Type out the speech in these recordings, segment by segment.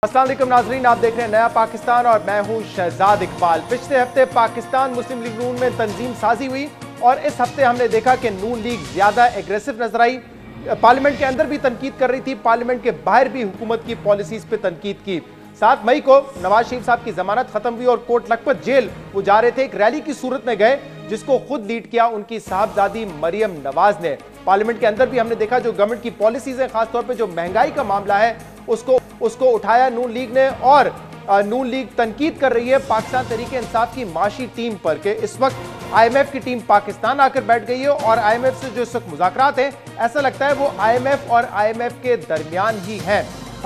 अस्सलाम वालेकुम नाजरीन, आप देख रहे हैं नया पाकिस्तान और मैं हूं शहजाद इकबाल। पिछले हफ्ते पाकिस्तान मुस्लिम लीग नून में तंजीम साजी हुई और इस हफ्ते हमने देखा कि नून लीग ज्यादा एग्रेसिव नजर आई। पार्लियामेंट के अंदर भी तनकीद कर रही थी, पार्लियामेंट के बाहर भी हुकूमत की पॉलिसीज पे तनकीद की। 7 मई को नवाज शरीफ साहब की जमानत खत्म हुई और कोट लखपत जेल वो जा रहे थे, एक रैली की सूरत में गए जिसको खुद लीड किया उनकी साहबजादी मरियम नवाज ने। पार्लियामेंट के अंदर भी हमने देखा जो गवर्नमेंट की पॉलिसीज है, खासतौर पर जो महंगाई का मामला है उसको उठाया नून लीग ने और नून लीग तनकीद कर रही है पाकिस्तान तहरीके इंसाफ की माशी टीम पर कि इस वक्त IMF की टीम पाकिस्तान आकर बैठ गई है और IMF से जो इस वक्त मुज़ाकरात हैं ऐसा लगता है वो IMF और IMF के दरमियान ही हैं।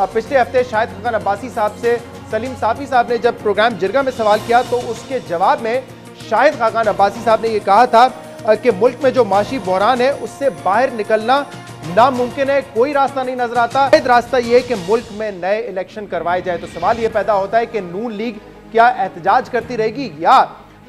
पिछले हफ्ते शाहिद खाकान अब्बासी साहब से सलीम साफी साहब ने जब प्रोग्राम जिरगा में सवाल किया तो उसके जवाब में शाहिद खाकान अब्बासी साहब ने यह कहा था कि मुल्क में जो माशी बहरान है उससे बाहर निकलना नामुमकिन है, कोई रास्ता नहीं नजर आता। रास्ता यह है कि मुल्क में नए इलेक्शन करवाए जाए। तो सवाल यह पैदा होता है कि नून लीग क्या एहतजाज करती रहेगी या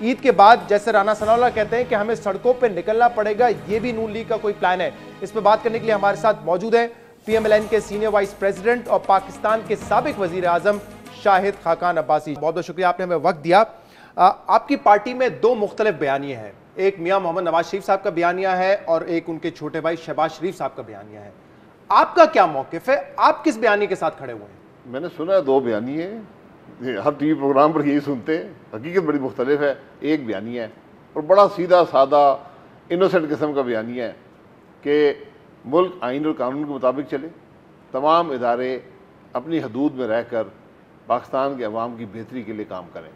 ईद के बाद जैसे राना सनाउल्लाह कहते हैं कि हमें सड़कों पर निकलना पड़ेगा, यह भी नून लीग का कोई प्लान है। इस पर बात करने के लिए हमारे साथ मौजूद है PMLN के सीनियर वाइस प्रेसिडेंट और पाकिस्तान के साबिक वजीर आजम शाहिद खाकान अब्बासी। बहुत बहुत शुक्रिया, आपने हमें वक्त दिया। आपकी पार्टी में 2 मुख्तलिफ बयानिए हैं, एक मियां मोहम्मद नवाज शरीफ साहब का बयानिया है और एक उनके छोटे भाई शहबाज शरीफ साहब का बयानिया है। आपका क्या मौकिफ है, आप किस बयानी के साथ खड़े हुए हैं? मैंने सुना है 2 बयानिए, हर टीवी प्रोग्राम पर यही सुनते हैं। हकीकत बड़ी मुख्तलिफ है। एक बयानिया है और बड़ा सीधा सादा इनोसेंट किस्म का बयानिया है कि मुल्क आइन और कानून के मुताबिक चले, तमाम इदारे अपनी हदूद में रहकर पाकिस्तान के अवाम की बेहतरी के लिए काम करें।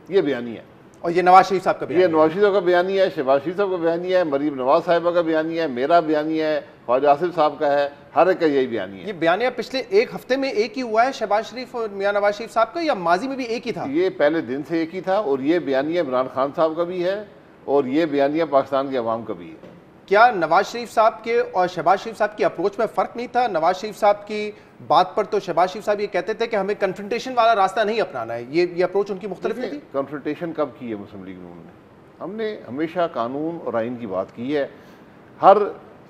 ये बयानिया है और ये नवाज शरीफ साहब का बयानिया है। ये नवाज शरीफ साहब का बयानिया है, शहबाज शरीफ साहब का बयानिया है, मरीम नवाज साहिबा का बयानिया है, मेरा बयानिया है, ख्वाजा आसिफ साहब का है, हर एक का यही बयानिया है। ये बयानिया पिछले एक हफ्ते में एक ही हुआ है शहबाज शरीफ और मियां नवाज शरीफ साहब का, या माजी में भी एक ही था? ये पहले दिन से एक ही था और ये बयानिया इमरान खान साहब का भी है और ये बयानिया पाकिस्तान के अवाम का भी है। क्या नवाज शरीफ साहब के और शहबाज शरीफ साहब की अप्रोच में फ़र्क नहीं था? नवाज शरीफ साहब की बात पर तो शहबाज शरीफ साहब ये कहते थे कि हमें कन्फ्रंटेशन वाला रास्ता नहीं अपनाना है, ये अप्रोच उनकी मुख्तलिफ नहीं थी? कन्फ्रंटेशन कब की है मुस्लिम लीग नून ने? हमने हमेशा कानून और आइन की बात की है। हर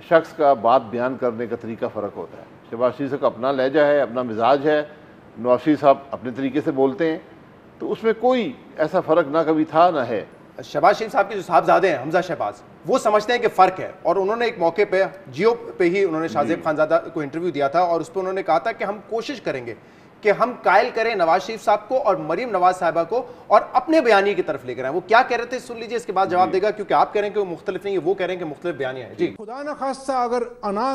शख्स का बात बयान करने का तरीका फ़र्क होता है। शहबाज शरीफ का अपना लहजा है, अपना मिजाज है, नवाज शरीफ साहब अपने तरीके से बोलते हैं, तो उसमें कोई ऐसा फ़र्क ना कभी था ना है। शहबाज शरीफ साहब के जो साहबजादे हैं हमजा शहबाज, वो समझते हैं कि फ़र्क है और उन्होंने एक मौके पे जियो पे ही उन्होंने शाहजेब खानजादा को इंटरव्यू दिया था और उस पर उन्होंने कहा था कि हम कोशिश करेंगे कि हम कायल करें नवाज शरीफ साहब को और मरीम नवाज साहिबा को और अपने बयानी की तरफ लेकर आए। वो क्या कह रहे थे सुन लीजिए, इसके बाद जवाब देगा, क्योंकि आप कह रहे हैं कि वो मुख्तलिफ नहीं है, वो कह रहे हैं कि मुख्तलिफ बयानियां हैं। जी, खुदा न खास्ता अगर अना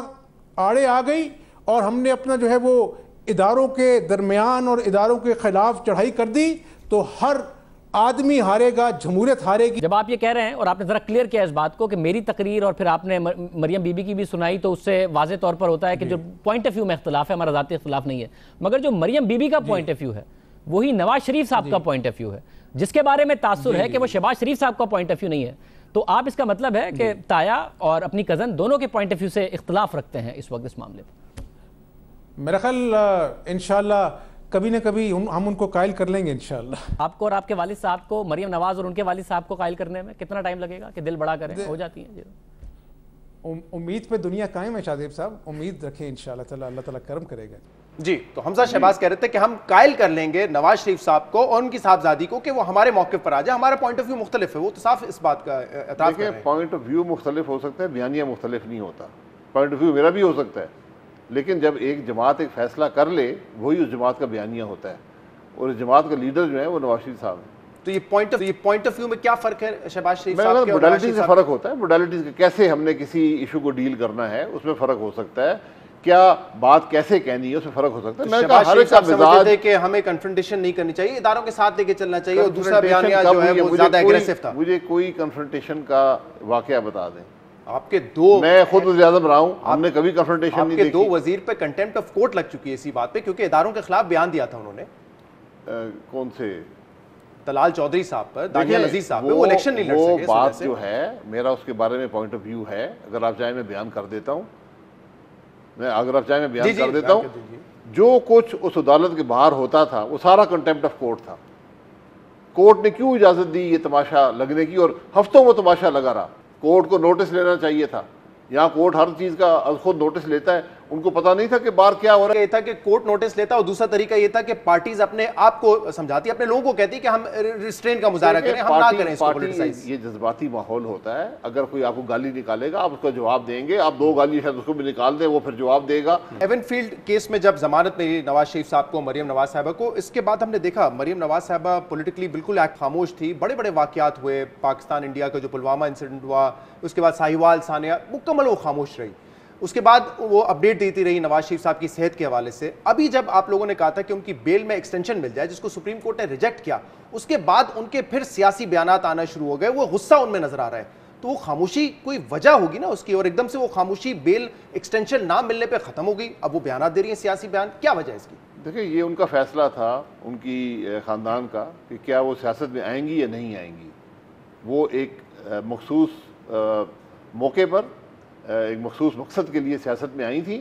आड़े आ गई और हमने अपना जो है वो इदारों के दरमियान और इदारों के खिलाफ चढ़ाई कर दी तो हर आदमी हारेगा, जमहूरियत हारेगी। जब आप ये कह रहे हैं और आपने जरा क्लियर किया इस बात को कि मेरी तकरीर और फिर आपने मरियम बीबी की भी सुनाई, तो उससे वाज़े तौर पर होता है कि जो पॉइंट ऑफ व्यू में इख्तिलाफ है, हमारा ज़ाती इख्तिलाफ नहीं है, मगर जो मरियम बीबी का पॉइंट ऑफ व्यू है वही नवाज शरीफ साहब का पॉइंट ऑफ व्यू है, जिसके बारे में तासुर है कि वो शहबाज शरीफ साहब का पॉइंट ऑफ व्यू नहीं है। तो आप इसका मतलब है कि ताया और अपनी कज़न दोनों के पॉइंट ऑफ व्यू से इख्तिलाफ रखते हैं इस वक्त इस मामले पर? मेरा ख्याल इंशाअल्लाह कभी ना कभी हम उनको कायल कर लेंगे इंशाअल्लाह। आपको और आपके वालिद साहब को, मरियम नवाज और उनके वालिद साहब को कायल करने में कितना टाइम लगेगा कि दिल बड़ा करें? हो जाती है उम्मीद पे दुनिया कायम है शाहजेब साहब, उम्मीद रखें इंशाअल्लाह ताला, अल्लाह ताला करम करेगा। जी, तो हमजा शहबाज कह रहे थे कि हम कायल कर लेंगे नवाज शरीफ साहब को और उनकी साहबजादी को कि वो हमारे मौके पर आ जाए, हमारा पॉइंट ऑफ व्यू मुख्तलिफ है। वो तो साफ इस बात का एतराफ़ कर रहे हैं। पॉइंट ऑफ व्यू मुख्तलिफ हो सकता है, बयानिया मुख्तलिफ नहीं होता। पॉइंट ऑफ व्यू मेरा भी हो सकता है, लेकिन जब एक जमात एक फैसला कर ले वही उस जमात का बयानिया होता है और इस जमात का लीडर जो है वो नवाज शरीफ साहब है। तो ये पॉइंट ऑफ व्यू में क्या फ़र्क है शहबाज शरीफ साहब के? मोडालिटीज से फ़र्क होता है, मोडालिटीज का कैसे हमने किसी इशू को डील करना है उसमें फ़र्क हो सकता है, क्या बात कैसे कहनी है उसमें फ़र्क हो सकता है। मैं कहा हर एक का मिजाज है कि हमें कन्फ्रंटेशन नहीं करनी चाहिए, इदारों के साथ लेके चलना चाहिए और दूसरा बयानिया जो है वो ज़्यादा एग्रेसिव था। मुझे कोई कन्फ्रंटेशन का वाकया बता दें। आपके दो, मैं खुद वज़ीर-ए-आज़म रहा हूं, हमने कभी कन्फ्रंटेशन नहीं देखी। आपके 2 वजीर पे कंटेम्प्ट ऑफ कोर्ट लग चुकी है इसी बात पे, क्योंकि इदारों के खिलाफ बयान दिया था उन्होंने। कौन से? तलाल चौधरी साहब पर, दानिया नजीर साहब पे, वो इलेक्शन नहीं लड़ सके। वो बात जो है मेरा उसके बारे में पॉइंट ऑफ व्यू है, अगर आप चाहे मैं बयान कर देता हूँ, अगर आप चाहे मैं बयान कर देता हूँ। जो कुछ उस अदालत के बाहर होता था वो सारा कंटेम्प्ट ऑफ कोर्ट था। कोर्ट ने क्यों इजाज़त दी ये तमाशा लगने की, और हफ्तों में तमाशा लगा रहा। कोर्ट को नोटिस लेना चाहिए था, यहाँ कोर्ट हर चीज़ का खुद नोटिस लेता है उनको पता नहीं था कि बाहर क्या हो रहा है। ये था कि कोर्ट नोटिस लेता और दूसरा तरीका ये था कि पार्टीज अपने आप को समझाती, अपने लोगों को कहती कि हम रिस्ट्रेन का मुजाहरा करें, हम ना करें इसको पॉलिटिसाइज। ये जज्बाती माहौल होता है, अगर कोई आपको गाली निकालेगा आप उसका जवाब देंगे, आप 2 गाली शायद उसको भी निकाल दें, वो फिर जवाब देगा। एवनफील्ड केस में जब जमानत मिली नवाज शरीफ साहब को, मरियम नवाज साहबा को, इसके बाद हमने देखा मरियम नवाज साहबा पॉलिटिकली बिल्कुल खामोश थी। बड़े बड़े वाकयात हुए, पाकिस्तान इंडिया का जो पुलवामा इंसिडेंट हुआ, उसके बाद साहिवाल सानिया, मुकम्मल वो खामोश रही। उसके बाद वो अपडेट देती रही नवाज शरीफ साहब की सेहत के हवाले से। अभी जब आप लोगों ने कहा था कि उनकी बेल में एक्सटेंशन मिल जाए, जिसको सुप्रीम कोर्ट ने रिजेक्ट किया, उसके बाद उनके फिर सियासी बयानात आना शुरू हो गए, वो गुस्सा उनमें नजर आ रहा है। तो वो खामोशी कोई वजह होगी ना उसकी, और एकदम से वो खामोशी बेल एक्सटेंशन ना मिलने पे खत्म हो गई, अब वो बयानात दे रही है सियासी बयान, क्या वजह है इसकी? देखिए, ये उनका फैसला था उनकी ख़ानदान का कि क्या वो सियासत में आएंगी या नहीं आएंगी। वो एक मखसूस मौके पर एक मखसूस मकसद के लिए सियासत में आई थी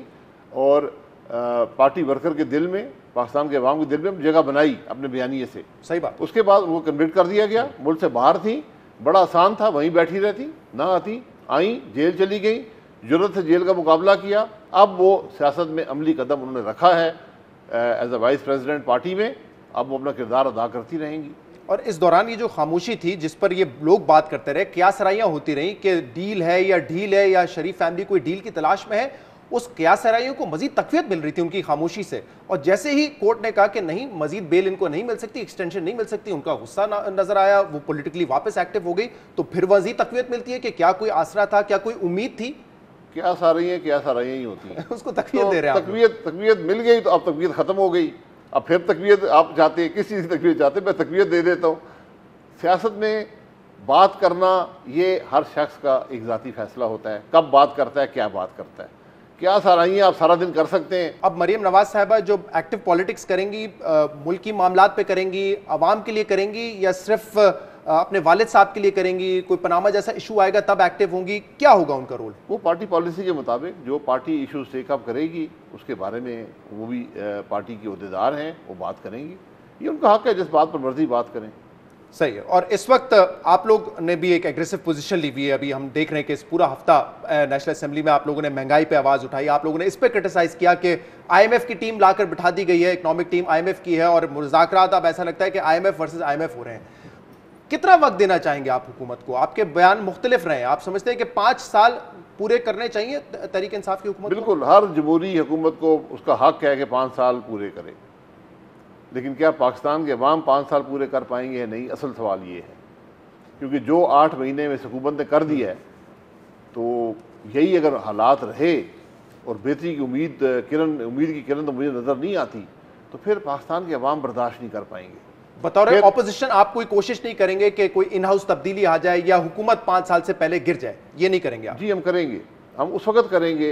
और पार्टी वर्कर के दिल में, पाकिस्तान के अवाम के दिल में जगह बनाई अपने बयानिए से। सही बात। उसके बाद वो कन्विक्ट कर दिया गया, मुल्क से बाहर थी, बड़ा आसान था, वहीं बैठी रहती, ना आती, आई, जेल चली गई, जरूरत से जेल का मुकाबला किया। अब वो सियासत में अमली कदम उन्होंने रखा है as a vice president party में, अब वो अपना किरदार अदा करती रहेंगी। और इस दौरान ये जो खामोशी थी जिस पर ये लोग बात करते रहे, क्यासराइयां होती रहीं कि डील है या ढील है या शरीफ फैमिली कोई डील की तलाश में है, उस क्यासराइयों को मजीद तकवीत मिल रही थी उनकी खामोशी से। और जैसे ही कोर्ट ने कहा कि नहीं, मजीद बेल इनको नहीं मिल सकती, एक्सटेंशन नहीं मिल सकती, उनका गुस्सा नजर आया, वो पॉलिटिकली वापस एक्टिव हो गई, तो फिर मजीद तकवीत मिलती है कि क्या कोई आसरा था, क्या कोई उम्मीद थी? क्या सारियाँ ही होती हैं उसको तकवीत दे रहे हैं। तकवीत मिल गई तो अब तकवीत खत्म हो गई, अब फिर तकवीत आप चाहते हैं, किस चीज़ की तकवीत चाहते हैं, मैं तकवीत दे देता हूँ। सियासत में बात करना ये हर शख्स का एक ज़ाती फैसला होता है, कब बात करता है, क्या बात करता है। क्या सराहियाँ आप सारा दिन कर सकते हैं। अब मरियम नवाज साहबा जो एक्टिव पॉलिटिक्स करेंगी, मुल्की मामलात पे करेंगी, आवाम के लिए करेंगी, या सिर्फ अपने वालिद साहब के लिए करेंगी? कोई पनामा जैसा इशू आएगा तब एक्टिव होंगी, क्या होगा उनका रोल? वो पार्टी पॉलिसी के मुताबिक जो पार्टी इशूज टेकअप करेगी उसके बारे में वो भी पार्टी के अहदेदार हैं, वो बात करेंगी। ये उनका हक है, जिस बात पर मर्जी बात करें। सही है। और इस वक्त आप लोग ने भी एक एग्रेसिव पोजीशन ली हुई है। अभी हम देख रहे हैं कि इस पूरा हफ्ता नेशनल असेंबली में आप लोगों ने महंगाई पे आवाज़ उठाई, आप लोगों ने इस पे क्रिटिसाइज किया कि IMF की टीम लाकर बिठा दी गई है, इकोनॉमिक टीम IMF की है, और मुज़ाकरात अब ऐसा लगता है कि IMF वर्सेस IMF हो रहे हैं। कितना वक्त देना चाहेंगे आप हुकूमत को? आपके बयान मुख्तलिफ रहे हैं, आप समझते हैं कि 5 साल पूरे करने चाहिए तहरीक इंसाफ की हुकूमत? बिल्कुल, हर जमहूरी हुकूमत को उसका हक है कि 5 साल पूरे करे, लेकिन क्या पाकिस्तान के अवाम 5 साल पूरे कर पाएंगे या नहीं, असल सवाल ये है। क्योंकि जो 8 महीने में हुकूमत ने कर दिया है, तो यही अगर हालात रहे और बेहतरी की उम्मीद की किरण तो मुझे नज़र नहीं आती, तो फिर पाकिस्तान के अवाम बर्दाश्त नहीं कर पाएंगे। बतौर ऑपोजिशन आप कोई कोशिश नहीं करेंगे कि कोई इन हाउस तब्दीली आ जाए या हुकूमत 5 साल से पहले गिर जाए? ये नहीं करेंगे आप? जी, हम करेंगे। हम उस वक्त करेंगे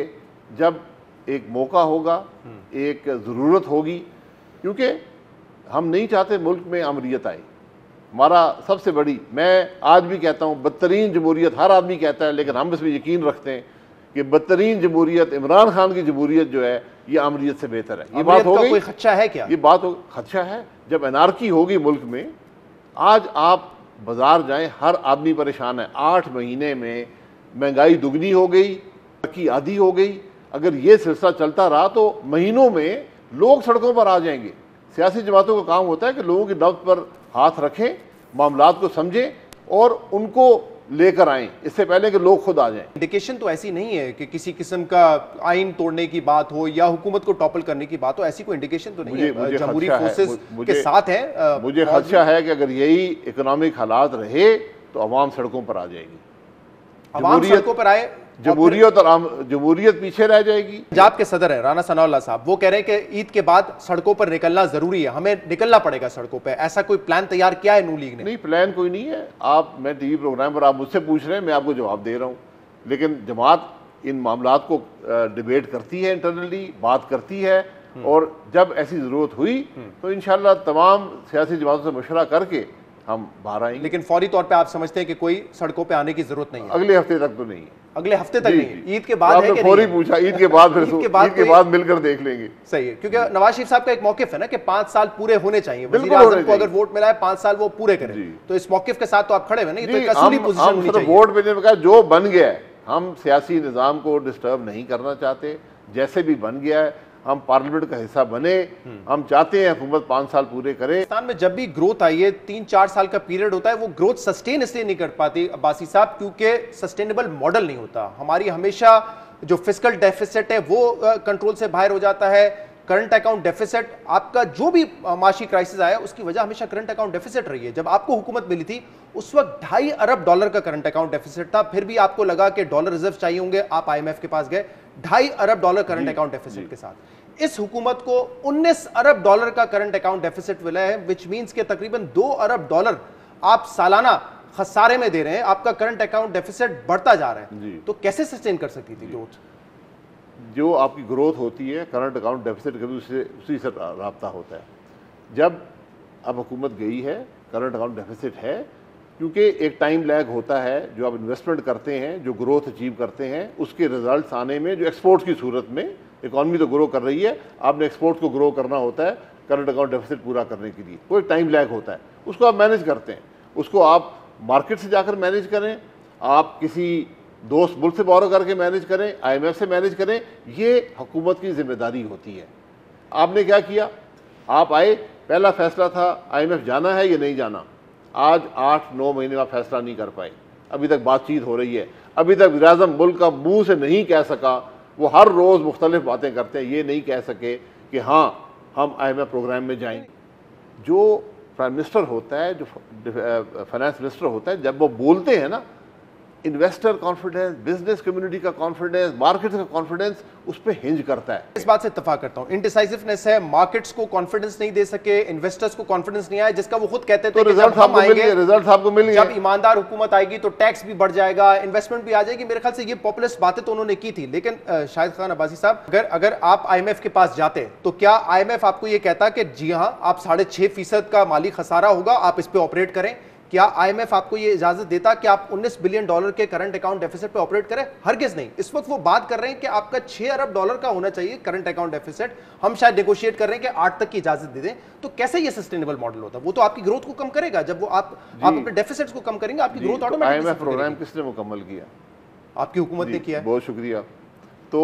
जब एक मौका होगा, एक ज़रूरत होगी, क्योंकि हम नहीं चाहते मुल्क में अमरीत आए। हमारा सबसे बड़ी, मैं आज भी कहता हूँ, बदतरीन जमहूरियत हर आदमी कहता है, लेकिन हम इसमें यकीन रखते हैं कि बदतरीन जमहूरियत, इमरान खान की जमहूरियत जो है, ये अमरीत से बेहतर है। ये बात हो गई। कोई खदशा है क्या? ये बात खदशा है। जब एनार्की होगी मुल्क में, आज आप बाजार जाएं, हर आदमी परेशान है। 8 महीने में महंगाई दुगनी हो गई, तरक्की आधी हो गई। अगर ये सिलसिला चलता रहा तो महीनों में लोग सड़कों पर आ जाएंगे। सियासी जमातों का काम होता है कि लोगों की नब्ज़ पर हाथ रखें, मामलात को समझें और उनको लेकर आएं, इससे पहले कि लोग खुद आ जाएं। इंडिकेशन तो ऐसी नहीं है कि किसी किस्म का आइन तोड़ने की बात हो या हुकूमत को टॉपल करने की बात हो, ऐसी कोई इंडिकेशन तो नहीं है। जमहूरी फोर्सेस के साथ है। मुझे खदशा है कि अगर यही इकोनॉमिक हालात रहे तो अवाम सड़कों पर आ जाएगी, अवाम सड़कों पर आए, जमहूरियत पीछे रह जाएगी। पंजाब के सदर है राना सनाउल्लाह साहब, वो कह रहे हैं कि ईद के बाद सड़कों पर निकलना जरूरी है, हमें निकलना पड़ेगा सड़कों पे। ऐसा कोई प्लान तैयार किया है नून लीग ने? नहीं, प्लान कोई नहीं है। मैं टीवी प्रोग्राम पर आप मुझसे पूछ रहे हैं, मैं आपको जवाब दे रहा हूँ। लेकिन जमात इन मामलात को डिबेट करती है, इंटरनली बात करती है, और जब ऐसी जरूरत हुई तो इंशाल्लाह तमाम सियासी जमातों से मशवरा करके हम बाहर आएंगे। लेकिन फौरी तौर पे आप समझते हैं कि कोई सड़कों पे आने की जरूरत नहीं है? अगले हफ्ते तक तो नहीं है। अगले हफ्ते तक नहीं है? ईद के बाद है कि फौरी पूछा, ईद के बाद, फिर ईद के बाद मिलकर देख लेंगे। सही है, क्योंकि नवाज शरीफ साहब का एक मौकिफ है ना कि 5 साल पूरे होने चाहिए। वज़ीर आज़म को अगर वोट मिला है 5 साल वो पूरे करें, तो इस मौकिफ के साथ तो आप खड़े हुए ना। ये तो एक असूली पोजीशन होनी चाहिए। वोट मिलने में कहा जो बन गया है, हम सियासी निज़ाम को डिस्टर्ब नहीं करना चाहते। जैसे भी बन गया है, हम पार्लियामेंट का हिस्सा बने, हम चाहते हैं हुकूमत 5 साल पूरे करे। पाकिस्तान में जब भी ग्रोथ आई है 3-4 साल का पीरियड होता है, वो ग्रोथ सस्टेन इसलिए नहीं कर पाती अब्बासी साहब क्योंकि सस्टेनेबल मॉडल नहीं होता। हमारी हमेशा जो फिस्कल डेफिसिट है वो कंट्रोल से बाहर हो जाता है। करंट अकाउंट डेफिसिट, आपका जो भी माशी क्राइसिस आया उसकी वजह हमेशा करंट अकाउंट डेफिसिट रही है। जब आपको हुकूमत मिली थी उस वक्त $2.5 अरब का करंट अकाउंट डेफिसिट था, फिर भी आपको लगा कि डॉलर रिजर्व चाहिए होंगे, आप IMF के पास गए $2.5 अरब करंट अकाउंट डेफिसिट के साथ। इस हुकूमत को $19 अरब का करंट अकाउंट डेफिसिट मिला है, विच मींस के तकरीबन $2 अरब आप सालाना खसारे में दे रहे हैं, आपका करंट अकाउंट डेफिसिट बढ़ता जा रहा है। तो कैसे सस्टेन कर सकती थी ग्रोथ? जो आपकी ग्रोथ होती है करंट अकाउंट डेफिसिट कभी उसी से राब्ता होता है। जब अब हुकूमत गई है, करंट अकाउंट डेफिसिट है, क्योंकि एक टाइम लैग होता है। जो आप इन्वेस्टमेंट करते हैं, जो ग्रोथ अचीव करते हैं, उसके रिजल्ट्स आने में, जो एक्सपोर्ट की सूरत में इकॉनमी तो ग्रो कर रही है, आपने एक्सपोर्ट को ग्रो करना होता है करंट अकाउंट डेफिसिट पूरा करने के लिए, कोई टाइम लैग होता है, उसको आप मैनेज करते हैं। उसको आप मार्केट से जाकर मैनेज करें, आप किसी दोस्त मुल्क से बोरो करके मैनेज करें, IMF से मैनेज करें, ये हुकूमत की जिम्मेदारी होती है। आपने क्या किया? आप आए, पहला फैसला था IMF जाना है या नहीं जाना। आज 8-9 महीने आप फैसला नहीं कर पाए, अभी तक बातचीत हो रही है, अभी तक वज़ीर-ए-आज़म मुल्क का मुंह से नहीं कह सका। वो हर रोज़ मुख्तलिफ बातें करते हैं, ये नहीं कह सके कि हाँ हम IMF प्रोग्राम में जाएंगे। जो प्राइम मिनिस्टर होता है, जो फाइनेंस मिनिस्टर होता है, जब वो बोलते हैं ना, इन्वेस्टर कॉन्फिडेंस, बिजनेस कम्युनिटी का कॉन्फिडेंस, मार्केट का कॉन्फिडेंस उस पर हिंज करता है। इस बात से इत्तेफाक करता हूं, इनडिसाइसिवनेस है, मार्केट्स को कॉन्फिडेंस नहीं दे सके, इन्वेस्टर्स को कॉन्फिडेंस नहीं आया, जिसका वो खुद कहते थे तो कि रिजल्ट आपको मिलेंगे, रिजल्ट आपको मिलेंगे। जब ईमानदार हुकूमत आएगी तो टैक्स भी बढ़ जाएगा, इन्वेस्टमेंट भी आ जाएगी। मेरे ख्याल से ये पॉपुलिस्ट बातें तो उन्होंने की थी, लेकिन शाहिद खान अब्बासी साहब, अगर आप IMF के पास जाते तो क्या IMF आपको ये कहता कि जी हाँ आप 6.5% का माली खसारा होगा, आप इस पर ऑपरेट करें? क्या IMF आपको ये इजाजत देता कि आप $19 बिलियन के करंट अकाउंट डेफिसिट पे ऑपरेट करें? हरगिज नहीं। इस वक्त वो बात कर रहे हैं कि आपका $6 अरब का होना चाहिए करंट अकाउंट डेफिसिट, हम शायद नेगोशिएट कर रहे हैं कि 8 तक की इजाजत दे दें। तो कैसे ये सस्टेनेबल मॉडल होता है? वो तो आपकी ग्रोथ को कम करेगा। जब वो आप अपने डेफिसिट्स को कम करेंगे, आपकी ग्रोथ ऑटोमेटिकली। IMF प्रोग्राम किसने मुकम्मल किया? आपकी हुकूमत ने किया। बहुत शुक्रिया। तो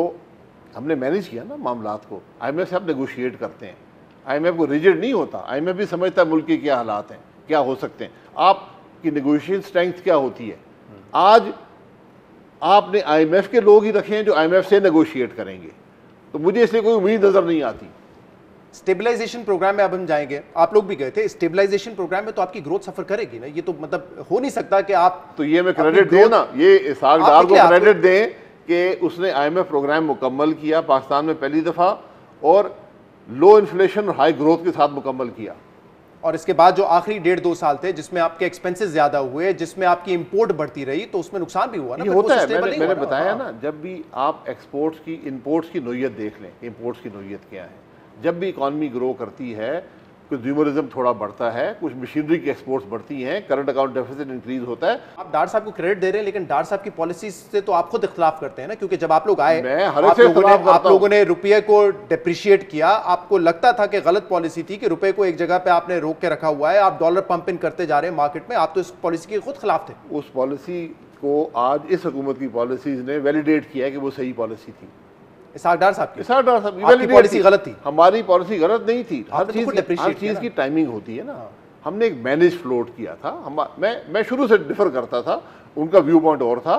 हमने मैनेज किया ना मामलात को। IMF से आप नेगोशिएट करते हैं, IMF को रिजिड नहीं होता। IMF भी समझता है मुल्क के क्या हालात हैं, क्या हो सकते हैं, आपकी नेगोशिएशन स्ट्रेंथ क्या होती है। आज आपने IMF के लोग ही रखे हैं जो IMF से नेगोशिएट करेंगे, तो मुझे इसलिए कोई उम्मीद नजर नहीं आती। स्टेबलाइजेशन प्रोग्राम में अब हम जाएंगे, आप लोग भी गए थे स्टेबलाइजेशन प्रोग्राम में, तो आपकी ग्रोथ सफर करेगी ना। ये तो मतलब हो नहीं सकता कि आप, तो ये मैं क्रेडिट दूं ना, ये इसहाक डार को क्रेडिट दें कि उसने IMF प्रोग्राम मुकम्मल किया पाकिस्तान में पहली दफा, और लो इन्फ्लेशन और हाई ग्रोथ के साथ मुकम्मल किया। और इसके बाद जो आखिरी 1.5-2 साल थे जिसमें आपके एक्सपेंसेस ज्यादा हुए, जिसमें आपकी इंपोर्ट बढ़ती रही, तो उसमें नुकसान भी हुआ ना। ये होता है, मैंने बताया ना, जब भी आप एक्सपोर्ट्स की, इंपोर्ट्स की नोयत देख लें, इंपोर्ट्स की नोयत क्या है। जब भी इकॉनमी ग्रो करती है, कंज्यूमरिज्म थोड़ा बढ़ता है, कुछ मशीनरी की एक्सपोर्ट्स बढ़ती हैं, करंट अकाउंट डेफिसिट इंक्रीज होता है। आप डार साहब को क्रेडिट दे रहे हैं, लेकिन डार साहब की पॉलिसी से तो आप खुद इख्तलाफ करते हैं ना, क्योंकि जब आप लोग आए, आप लोगों ने रुपये को डिप्रिशिएट किया, आपको लगता था कि गलत पॉलिसी थी कि रुपये को एक जगह पे आपने रोक के रखा हुआ है, आप डॉलर पंप इन करते जा रहे हैं मार्केट में, आप तो इस पॉलिसी के खुद खिलाफ थे। उस पॉलिसी को आज इस हुकूमत की पॉलिसीज ने वैलिडेट किया है कि वो सही पॉलिसी थी। इसहाक डार साहब की पॉलिसी गलत थी, हमारी पॉलिसी गलत नहीं थी। हर चीज की टाइमिंग होती है ना। हमने एक मैनेज फ्लोट किया था। मैं शुरू से डिफर करता था, उनका व्यू पॉइंट और था,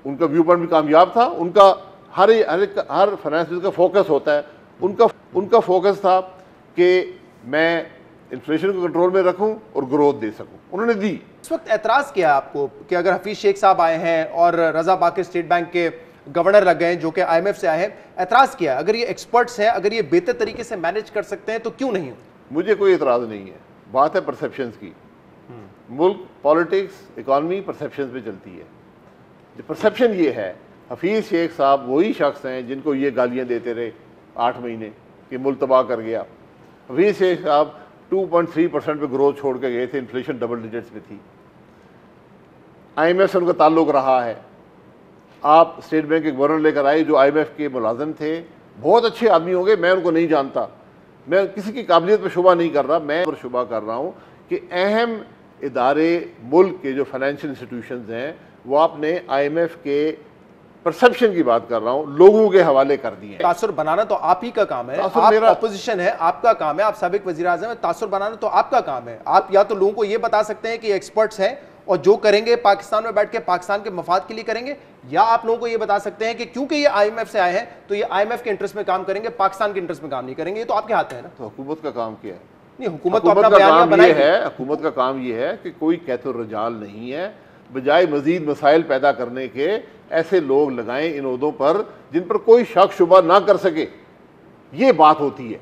उनका व्यू पॉइंट भी कामयाब था। उनका हर फाइनेंस का फोकस होता है, उनका फोकस था कि मैं इन्फ्लेशन को कंट्रोल में रखूं और ग्रोथ दे सकूं, उन्होंने दी। इस वक्त एतराज किया आपको कि अगर हफीज शेख साहब आए हैं और रजा बाकर स्टेट बैंक के गवर्नर लग गए जो कि IMF से आए हैं, एतराज किया, अगर ये एक्सपर्ट्स हैं, अगर ये बेहतर तरीके से मैनेज कर सकते हैं तो क्यों नहीं? मुझे कोई एतराज नहीं है। बात है परसेप्शंस की। मुल्क, पॉलिटिक्स, इकॉनमी परसेप्शंस पे चलती है। जो परसेप्शन ये है, हफीज शेख साहब वही शख्स हैं जिनको ये गालियां देते रहे 8 महीने कि मुल्क तबाह कर गया। हफीज शेख साहब 2.3% पे ग्रोथ छोड़ के गए थे, इन्फ्लेशन डबल डिजिट्स में थी। IMF से उनका ताल्लुक रहा है। आप स्टेट बैंक के गवर्नर लेकर आए जो IMF के मुलाजिम थे, बहुत अच्छे आदमी होंगे, मैं उनको नहीं जानता, मैं किसी की काबिलियत पर शुबा नहीं कर रहा, मैं पर शुबा कर रहा हूँ कि अहम इदारे मुल्क के जो फाइनेंशियल इंस्टीट्यूशंस हैं वो आपने IMF के परसेप्शन की बात कर रहा हूं, लोगों के हवाले कर दिए। तासुर बनाना तो आप ही का काम है, आप ऑपोजिशन है, आपका काम है, आप साबिक वजीर आज़म है, तासुर बनाना तो आपका काम है। आप या तो लोगों को ये बता सकते हैं कि एक्सपर्ट्स हैं और जो करेंगे पाकिस्तान में बैठ के पाकिस्तान के मफाद के लिए करेंगे, या आप लोगों को ये बता सकते हैं कि क्योंकि ये IMF से आए हैं तो ये IMF के इंटरेस्ट में काम करेंगे, पाकिस्तान के इंटरेस्ट में काम नहीं करेंगे। ये तो आपके हाथ है ना। तो हुकूमत का काम क्या है? नहीं, हुकूमत तो अपना बयानिया बनाएगी। हुकूमत का काम ये है कि कोई कहते रजाल नहीं है, बजाय मजीद मसाइल पैदा करने के ऐसे लोग लगाएं इन ओहदों पर जिन पर कोई शक शुबा ना कर सके। ये बात होती है।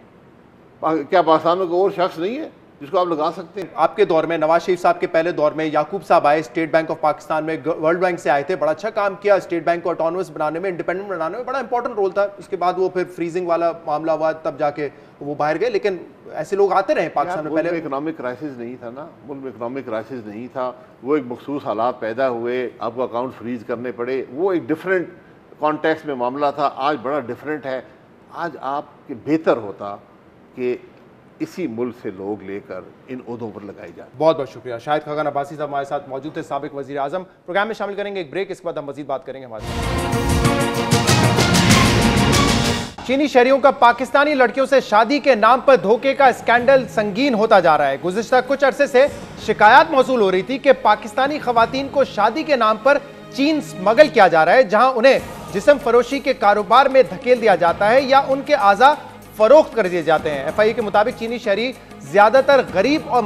क्या पाकिस्तान में कोई और शख्स नहीं है जिसको आप लगा सकते हैं? आपके दौर में, नवाज शरीफ साहब के पहले दौर में याकूब साहब आए, स्टेट बैंक ऑफ पाकिस्तान में, वर्ल्ड बैंक से आए थे, बड़ा अच्छा काम किया, स्टेट बैंक को ऑटोनोमस बनाने में, इंडिपेंडेंट बनाने में बड़ा इंपॉर्टेंट रोल था। उसके बाद वो फिर फ्रीजिंग वाला मामला हुआ, तब जाके वो बाहर गए। लेकिन ऐसे लोग आते रहे पाकिस्तान में। पहले इकोनॉमिक क्राइसिस नहीं था ना, मुल्क में इकोनॉमिक क्राइसिस नहीं था, वो एक मखसूस हालात पैदा हुए, आपको अकाउंट फ्रीज करने पड़े, वो एक डिफरेंट कॉन्टेक्स्ट में मामला था। आज बड़ा डिफरेंट है। आज आपके बेहतर होता कि इसी मुल्क से लोग लेकर इन ओहदों पर लगाई जाए। बहुत बहुत शुक्रिया। शाहिद खाकान अब्बासी साहब हमारे साथ मौजूद थे, साबिक वजीर आजम। प्रोग्राम में शामिल करेंगे एक ब्रेक, इसके बाद हम मजीद बात करेंगे हमारे। चीनी शहरियों का पाकिस्तानी लड़कियों से शादी के नाम पर धोखे का स्कैंडल संगीन होता जा रहा है। गुज़िश्ता कुछ अरसे से शिकायत मौसूल हो रही थी कि पाकिस्तानी खवातीन को शादी के नाम पर चीन स्मगल किया जा रहा है, जहां उन्हें जिस्म फरोशी के कारोबार में धकेल दिया जाता है या उनके आज़ा फरोख्त कर दिए जाते हैं। FIA के मुताबिक चीनी शहरी ज्यादातर गरीब और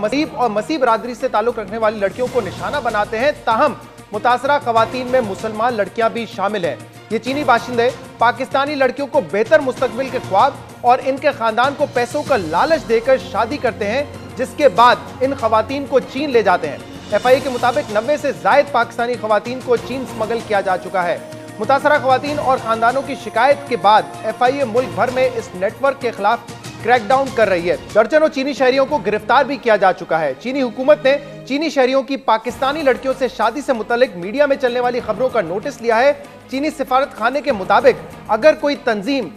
मसीह बरादरी से ताल्लुक रखने वाली लड़कियों को निशाना बनाते हैं, ताहम मुतासरा खवातीन में मुसलमान लड़कियां भी शामिल हैं। ये चीनी बाशिंदे पाकिस्तानी लड़कियों को बेहतर मुस्तकबिल के ख्वाब और इनके खानदान को पैसों का लालच देकर शादी करते हैं, जिसके बाद इन खवातीन को चीन ले जाते हैं। FIA के मुताबिक 90 से जायद पाकिस्तानी खवातीन को चीन स्मगल किया जा चुका है। मुतासरा खवातीन और खानदानों की शिकायत के बाद FIA मुल्क भर में इस नेटवर्क के खिलाफ क्रैकडाउन कर रही है। दर्जनों चीनी शहरियों को गिरफ्तार भी किया जा चुका है। चीनी हुकूमत ने चीनी शहरियों की पाकिस्तानी लड़कियों से शादी से मुतालिक मीडिया में चलने वाली खबरों का नोटिस लिया है। चीनी सिफारत खाने के मुताबिक अगर कोई तंजीम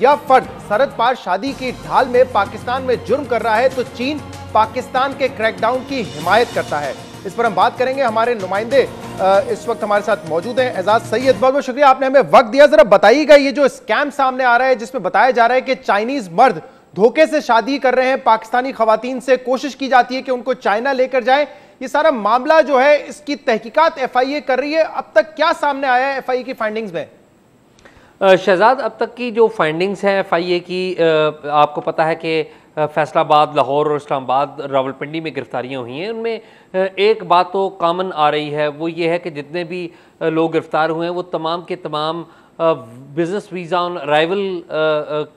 या फर्द सरहद पार शादी की ढाल में पाकिस्तान में जुर्म कर रहा है तो चीन पाकिस्तान के क्रैकडाउन की हिमायत करता है। इस पर हम बात करेंगे। हमारे नुमाइंदे इस वक्त हमारे साथ मौजूद हैं। एजाज सैयद, बहुत बहुत शुक्रिया, आपने हमें वक्त दिया। जरा बताइएगा, ये जो स्कैम सामने आ रहा है जिसमें बताया जा रहा है कि चाइनीज मर्द धोखे से शादी कर रहे हैं पाकिस्तानी खवातीन से, कोशिश की जाती है कि उनको चाइना लेकर जाए, ये सारा मामला जो है इसकी तहकीकात FIA कर रही है। अब तक क्या सामने आया है FIA की फाइंडिंग्स में? शहजाद, अब तक की जो फाइंडिंग्स हैं FIA की, आपको पता है कि फैसलाबाद, लाहौर और इस्लामाबाद, रावलपिंडी में गिरफ्तारियां हुई हैं। उनमें एक बात तो कॉमन आ रही है, वो ये है कि जितने भी लोग गिरफ्तार हुए हैं वो तमाम के तमाम बिज़नेस वीज़ा ऑन अराइवल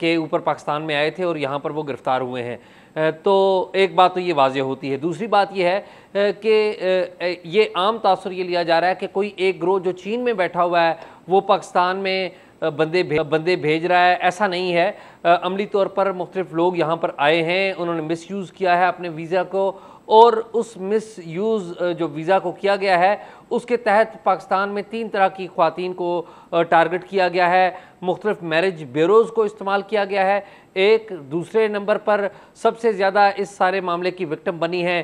के ऊपर पाकिस्तान में आए थे और यहाँ पर वो गिरफ्तार हुए हैं। तो एक बात तो ये वाज़ेह होती है। दूसरी बात ये है कि ये आम तासुर ये लिया जा रहा है कि कोई एक ग्रोह जो चीन में बैठा हुआ है वो पाकिस्तान में बंदे भेज रहा है। ऐसा नहीं है। अमली तौर पर मुख्तलिफ लोग यहाँ पर आए हैं, उन्होंने मिसयूज़ किया है अपने वीज़ा को, और उस मिसयूज़ जो वीज़ा को किया गया है उसके तहत पाकिस्तान में 3 तरह की ख्वातीन को टारगेट किया गया है। मुख्तलिफ मैरिज ब्यूरोज़ को इस्तेमाल किया गया है। एक दूसरे नंबर पर सबसे ज़्यादा इस सारे मामले की विक्टिम बनी है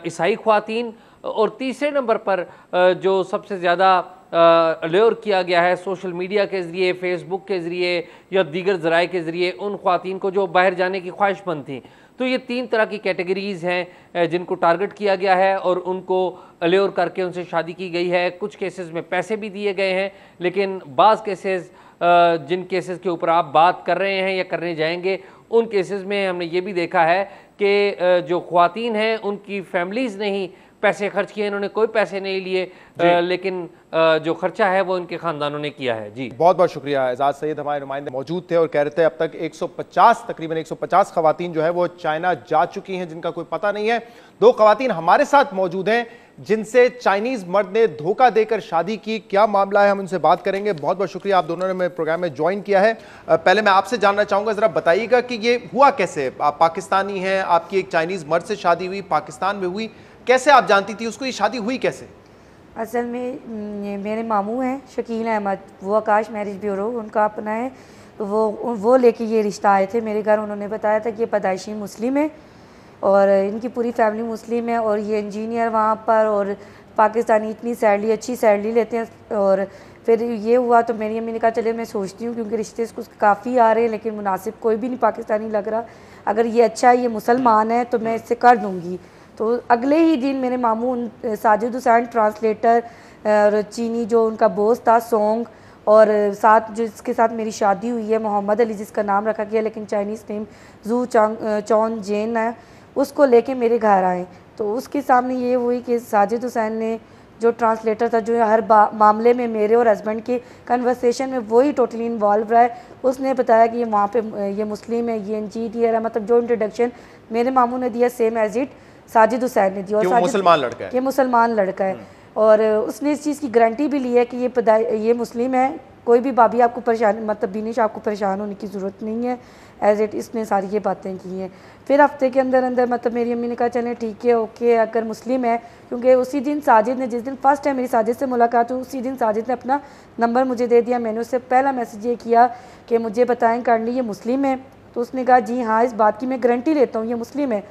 ईसाई ख्वातीन, और तीसरे नंबर पर जो सबसे ज़्यादा अल्योर किया गया है सोशल मीडिया के ज़रिए, फेसबुक के ज़रिए या दीगर ज़राए के ज़रिए उन ख्वातीन को जो बाहर जाने की ख्वाहिशमंद थी। तो ये 3 तरह की कैटेगरीज़ हैं जिनको टारगेट किया गया है और उनको अल्योर करके उनसे शादी की गई है। कुछ केसेस में पैसे भी दिए गए हैं, लेकिन बाज़ केसेस, जिन केसेस के ऊपर आप बात कर रहे हैं या करने जाएंगे, उन केसेस में हमने ये भी देखा है कि जो ख्वातीन हैं उनकी फैमिलीज़ ने ही पैसे खर्च किए, इन्होंने कोई पैसे नहीं लिए, लेकिन जो खर्चा है वो इनके खानदानों ने किया है। जी बहुत बहुत शुक्रिया। एजाज सैयद हमारे नुमाइंदे मौजूद थे और कह रहे थे अब तक तकरीबन 150 खवातीन जो है वो चाइना जा चुकी हैं जिनका कोई पता नहीं है। 2 खवातीन हमारे साथ मौजूद हैं जिनसे चाइनीज मर्द ने धोखा देकर शादी की। क्या मामला है, हम उनसे बात करेंगे। बहुत बहुत शुक्रिया, आप दोनों ने मेरे प्रोग्राम में ज्वाइन किया है। पहले मैं आपसे जानना चाहूंगा, जरा बताइएगा कि ये हुआ कैसे? आप पाकिस्तानी हैं, आपकी एक चाइनीज मर्द से शादी हुई, पाकिस्तान में हुई, कैसे आप जानती थी उसको, ये शादी हुई कैसे? असल में मेरे मामू हैं शकील अहमद, वो आकाश मैरिज ब्यूरो उनका अपना है, वो लेके ये रिश्ता आए थे मेरे घर। उन्होंने बताया था कि ये पैदाइशी मुस्लिम है और इनकी पूरी फैमिली मुस्लिम है और ये इंजीनियर वहाँ पर और पाकिस्तानी इतनी सैलरी, अच्छी सैलरी लेते हैं। और फिर ये हुआ तो मेरी अम्मी ने कहा चले मैं सोचती हूँ, क्योंकि रिश्ते इसको काफ़ी आ रहे हैं लेकिन मुनासिब कोई भी नहीं पाकिस्तानी लग रहा, अगर ये अच्छा है, ये मुसलमान है तो मैं इससे कर दूँगी। तो अगले ही दिन मेरे मामू साजिद हुसैन ट्रांसलेटर और चीनी जो उनका बॉस था सॉन्ग, और साथ जिसके साथ मेरी शादी हुई है मोहम्मद अली, जिसका नाम रखा गया लेकिन चाइनीज़ नेम जू चौन जेन है, उसको लेके मेरे घर आए। तो उसके सामने ये हुई कि साजिद हुसैन ने जो ट्रांसलेटर था, जो हर मामले में मेरे और हस्बैंड के कन्वर्सेशन में वही टोटली इन्वॉल्व रहा है, उसने बताया कि ये वहाँ पे ये मुस्लिम है, ये इंजीनियर है, मतलब जो इंट्रोडक्शन मेरे मामू ने दिया same as it Sajid Hussain ने दिया। और मुसलमान लड़का है, ये मुसलमान लड़का है। और उसने इस चीज़ की गारंटी भी ली है कि ये मुस्लिम है, कोई भी भाभी आपको परेशान, मतलब बीनिश आपको परेशान होने की ज़रूरत नहीं है, एज इट इसने सारी ये बातें की हैं। फिर हफ्ते के अंदर अंदर मतलब मेरी अम्मी ने कहा चलें ठीक है ओके, अगर मुस्लिम है, क्योंकि उसी दिन साजिद ने, जिस दिन फर्स्ट टाइम मेरी साजिद से मुलाकात हुई, उसी दिन साजिद ने अपना नंबर मुझे दे दिया। मैंने उससे पहला मैसेज ये किया कि मुझे बताएं काइंडली ये मुस्लिम है, तो उसने कहा जी हाँ, इस बात की मैं गारंटी लेता हूँ ये मुस्लिम है।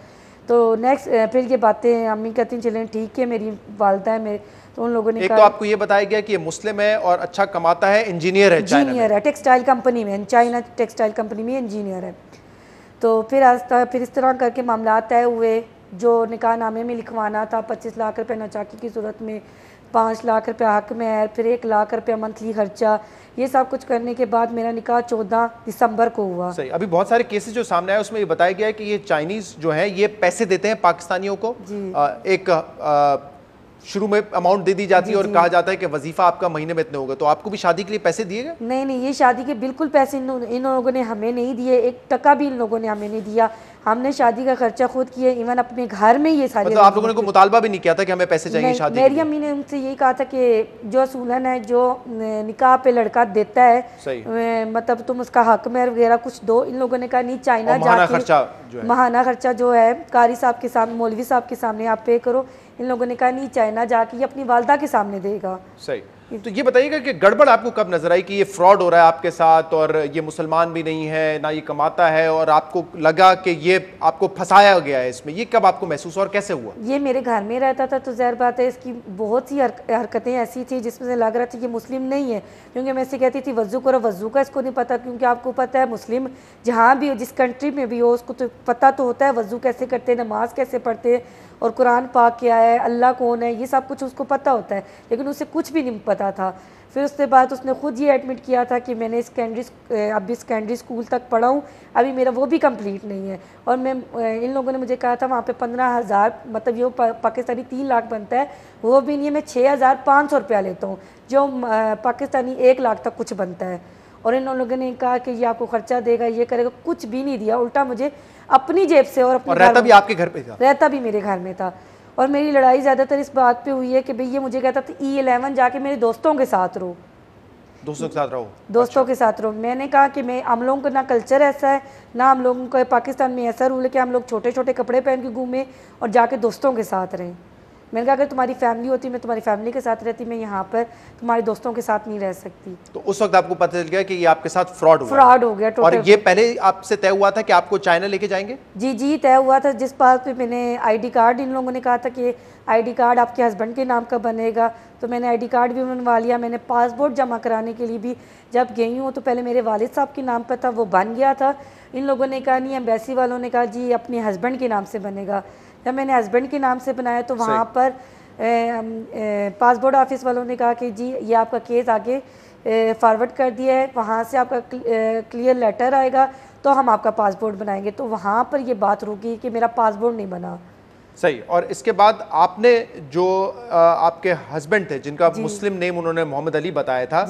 तो नेक्स्ट फिर ये बातें अम्मी कहती चलें ठीक है, मेरी वालदा है मेरे, तो उन लोगों ने एक तो आपको ये बताया गया कि ये मुस्लिम है और अच्छा कमाता है, इंजीनियर है, इंजीनियर है टेक्सटाइल कंपनी में, चाइना टेक्सटाइल कंपनी में इंजीनियर है। तो फिर इस तरह करके मामला तय हुए। जो निकाह नामे में लिखवाना था 25 लाख रुपए नौचाकी की सूरत में, 5 लाख रुपए हक में, फिर 1 लाख रुपया मंथली खर्चा, ये सब कुछ करने के बाद मेरा निकाह 14 दिसंबर को हुआ। सही। अभी बहुत सारे केसेस जो सामने आए उसमें ये बताया गया है कि ये चाइनीज जो है ये पैसे देते हैं पाकिस्तानियों को, एक शुरू में अमाउंट दे दी जाती है और कहा जाता है कि वजीफा आपका महीने में इतने होगा। तो आपको भी शादी के लिए पैसे दिए गए? नहीं नहीं, ये शादी के बिल्कुल पैसे इन लोगों ने हमें नहीं दिए, 1 टका भी इन लोगों ने हमें नहीं दिया। हमने शादी का खर्चा खुद किया, इवन अपने घर में ये सारे, मतलब आप लोगों ने कोई मुतालबा भी नहीं किया था कि हमें पैसे चाहिए शादी? मेरी अम्मी ने उनसे यही कहा था कि जो असूलन है, जो निकाह पे लड़का देता है, मतलब तुम उसका हक में वगैरह कुछ दो। इन लोगों ने कहा नहीं, चाइना जाके महाना खर्चा जो है कारी साहब के सामने, मौलवी साहब के सामने आप पे करो। इन लोगों ने कहा नहीं, चाइना जाके ये अपनी वालदा के सामने देगा। सही। तो ये बताइएगा कि गड़बड़ आपको कब नजर आई कि ये फ्रॉड हो रहा है आपके साथ, और ये मुसलमान भी नहीं है ना ये कमाता है, और आपको लगा कि ये आपको फंसाया गया है इसमें, ये कब आपको महसूस और कैसे हुआ? ये मेरे घर में रहता था तो ज़ाहिर बात है इसकी बहुत सी हरकतें ऐसी थी जिसमें से लग रहा था कि मुस्लिम नहीं है, क्योंकि मैं इसे कहती थी वज़ू करो, वज़ू का इसको नहीं पता, क्योंकि आपको पता है मुस्लिम जहाँ भी हो, जिस कंट्री में भी हो, उसको तो पता तो होता है वज़ू कैसे करते हैं, नमाज कैसे पढ़ते हैं, और कुरान पाक क्या है, अल्लाह कौन है, ये सब कुछ उसको पता होता है, लेकिन उसे कुछ भी नहीं पता था। फिर उसके बाद उसने खुद ये एडमिट किया था कि मैंने अभी सेकेंडरी स्कूल तक पढ़ा हूँ, अभी मेरा वो भी कंप्लीट नहीं है। और मैं इन लोगों ने मुझे कहा था वहाँ पे 15,000, मतलब ये पाकिस्तानी 3 लाख बनता है, वो भी नहीं है, मैं 6,500 रुपया लेता हूँ, जो पाकिस्तानी 1 लाख तक कुछ बनता है। और इन लोगों ने कहा कि ये आपको खर्चा देगा, ये करेगा, कुछ भी नहीं दिया, उल्टा मुझे अपनी जेब से, और रहता भी आपके घर पे था? रहता भी मेरे घर में था। और मेरी लड़ाई ज़्यादातर इस बात पे हुई है कि भाई ये मुझे कहता था E11 जाके मेरे दोस्तों के साथ रहो, दोस्तों के साथ रहो, दोस्तों के साथ रहो। मैंने कहा कि मैं, हम लोगों का ना कल्चर ऐसा है, ना हम लोगों का पाकिस्तान में ऐसा रूल है कि हम लोग छोटे छोटे कपड़े पहन के घूमें और जाके दोस्तों के साथ रहें। मैंने कहा अगर तुम्हारी फैमिली होती, मैं तुम्हारी फैमिली के साथ रहती, मैं यहाँ पर तुम्हारे दोस्तों के साथ नहीं रह सकती। तो उस वक्त आपको पता चल गया कि ये आपके साथ फ्रॉड हो गया। और ये पहले आपसे तय हुआ था कि आपको चाइना लेके जाएंगे? जी जी, तय हुआ था। जिस बात पे मैंने ID कार्ड, इन लोगों ने कहा था कि ID कार्ड आपके हस्बैंड के नाम का बनेगा, तो मैंने ID कार्ड भी बनवा लिया। मैंने पासपोर्ट जमा कराने के लिए भी जब गई हूँ तो पहले मेरे वालिद साहब के नाम पर था, वो बन गया था। इन लोगों ने कहा नहीं, एम्बेसी वालों ने कहा जी अपने हस्बैंड के नाम से बनेगा। जब मैंने हस्बैंड के नाम से बनाया तो वहाँ पर पासपोर्ट ऑफिस वालों ने कहा कि जी ये आपका केस आगे फॉरवर्ड कर दिया है, वहाँ से आपका क्लियर लेटर आएगा तो हम आपका पासपोर्ट बनाएंगे। तो वहाँ पर ये बात रुकी कि मेरा पासपोर्ट नहीं बना। सही। और इसके बाद आपने जो आपके हस्बैंड थे, जिनका मुस्लिम नेम उन्होंने मोहम्मद अली बताया था,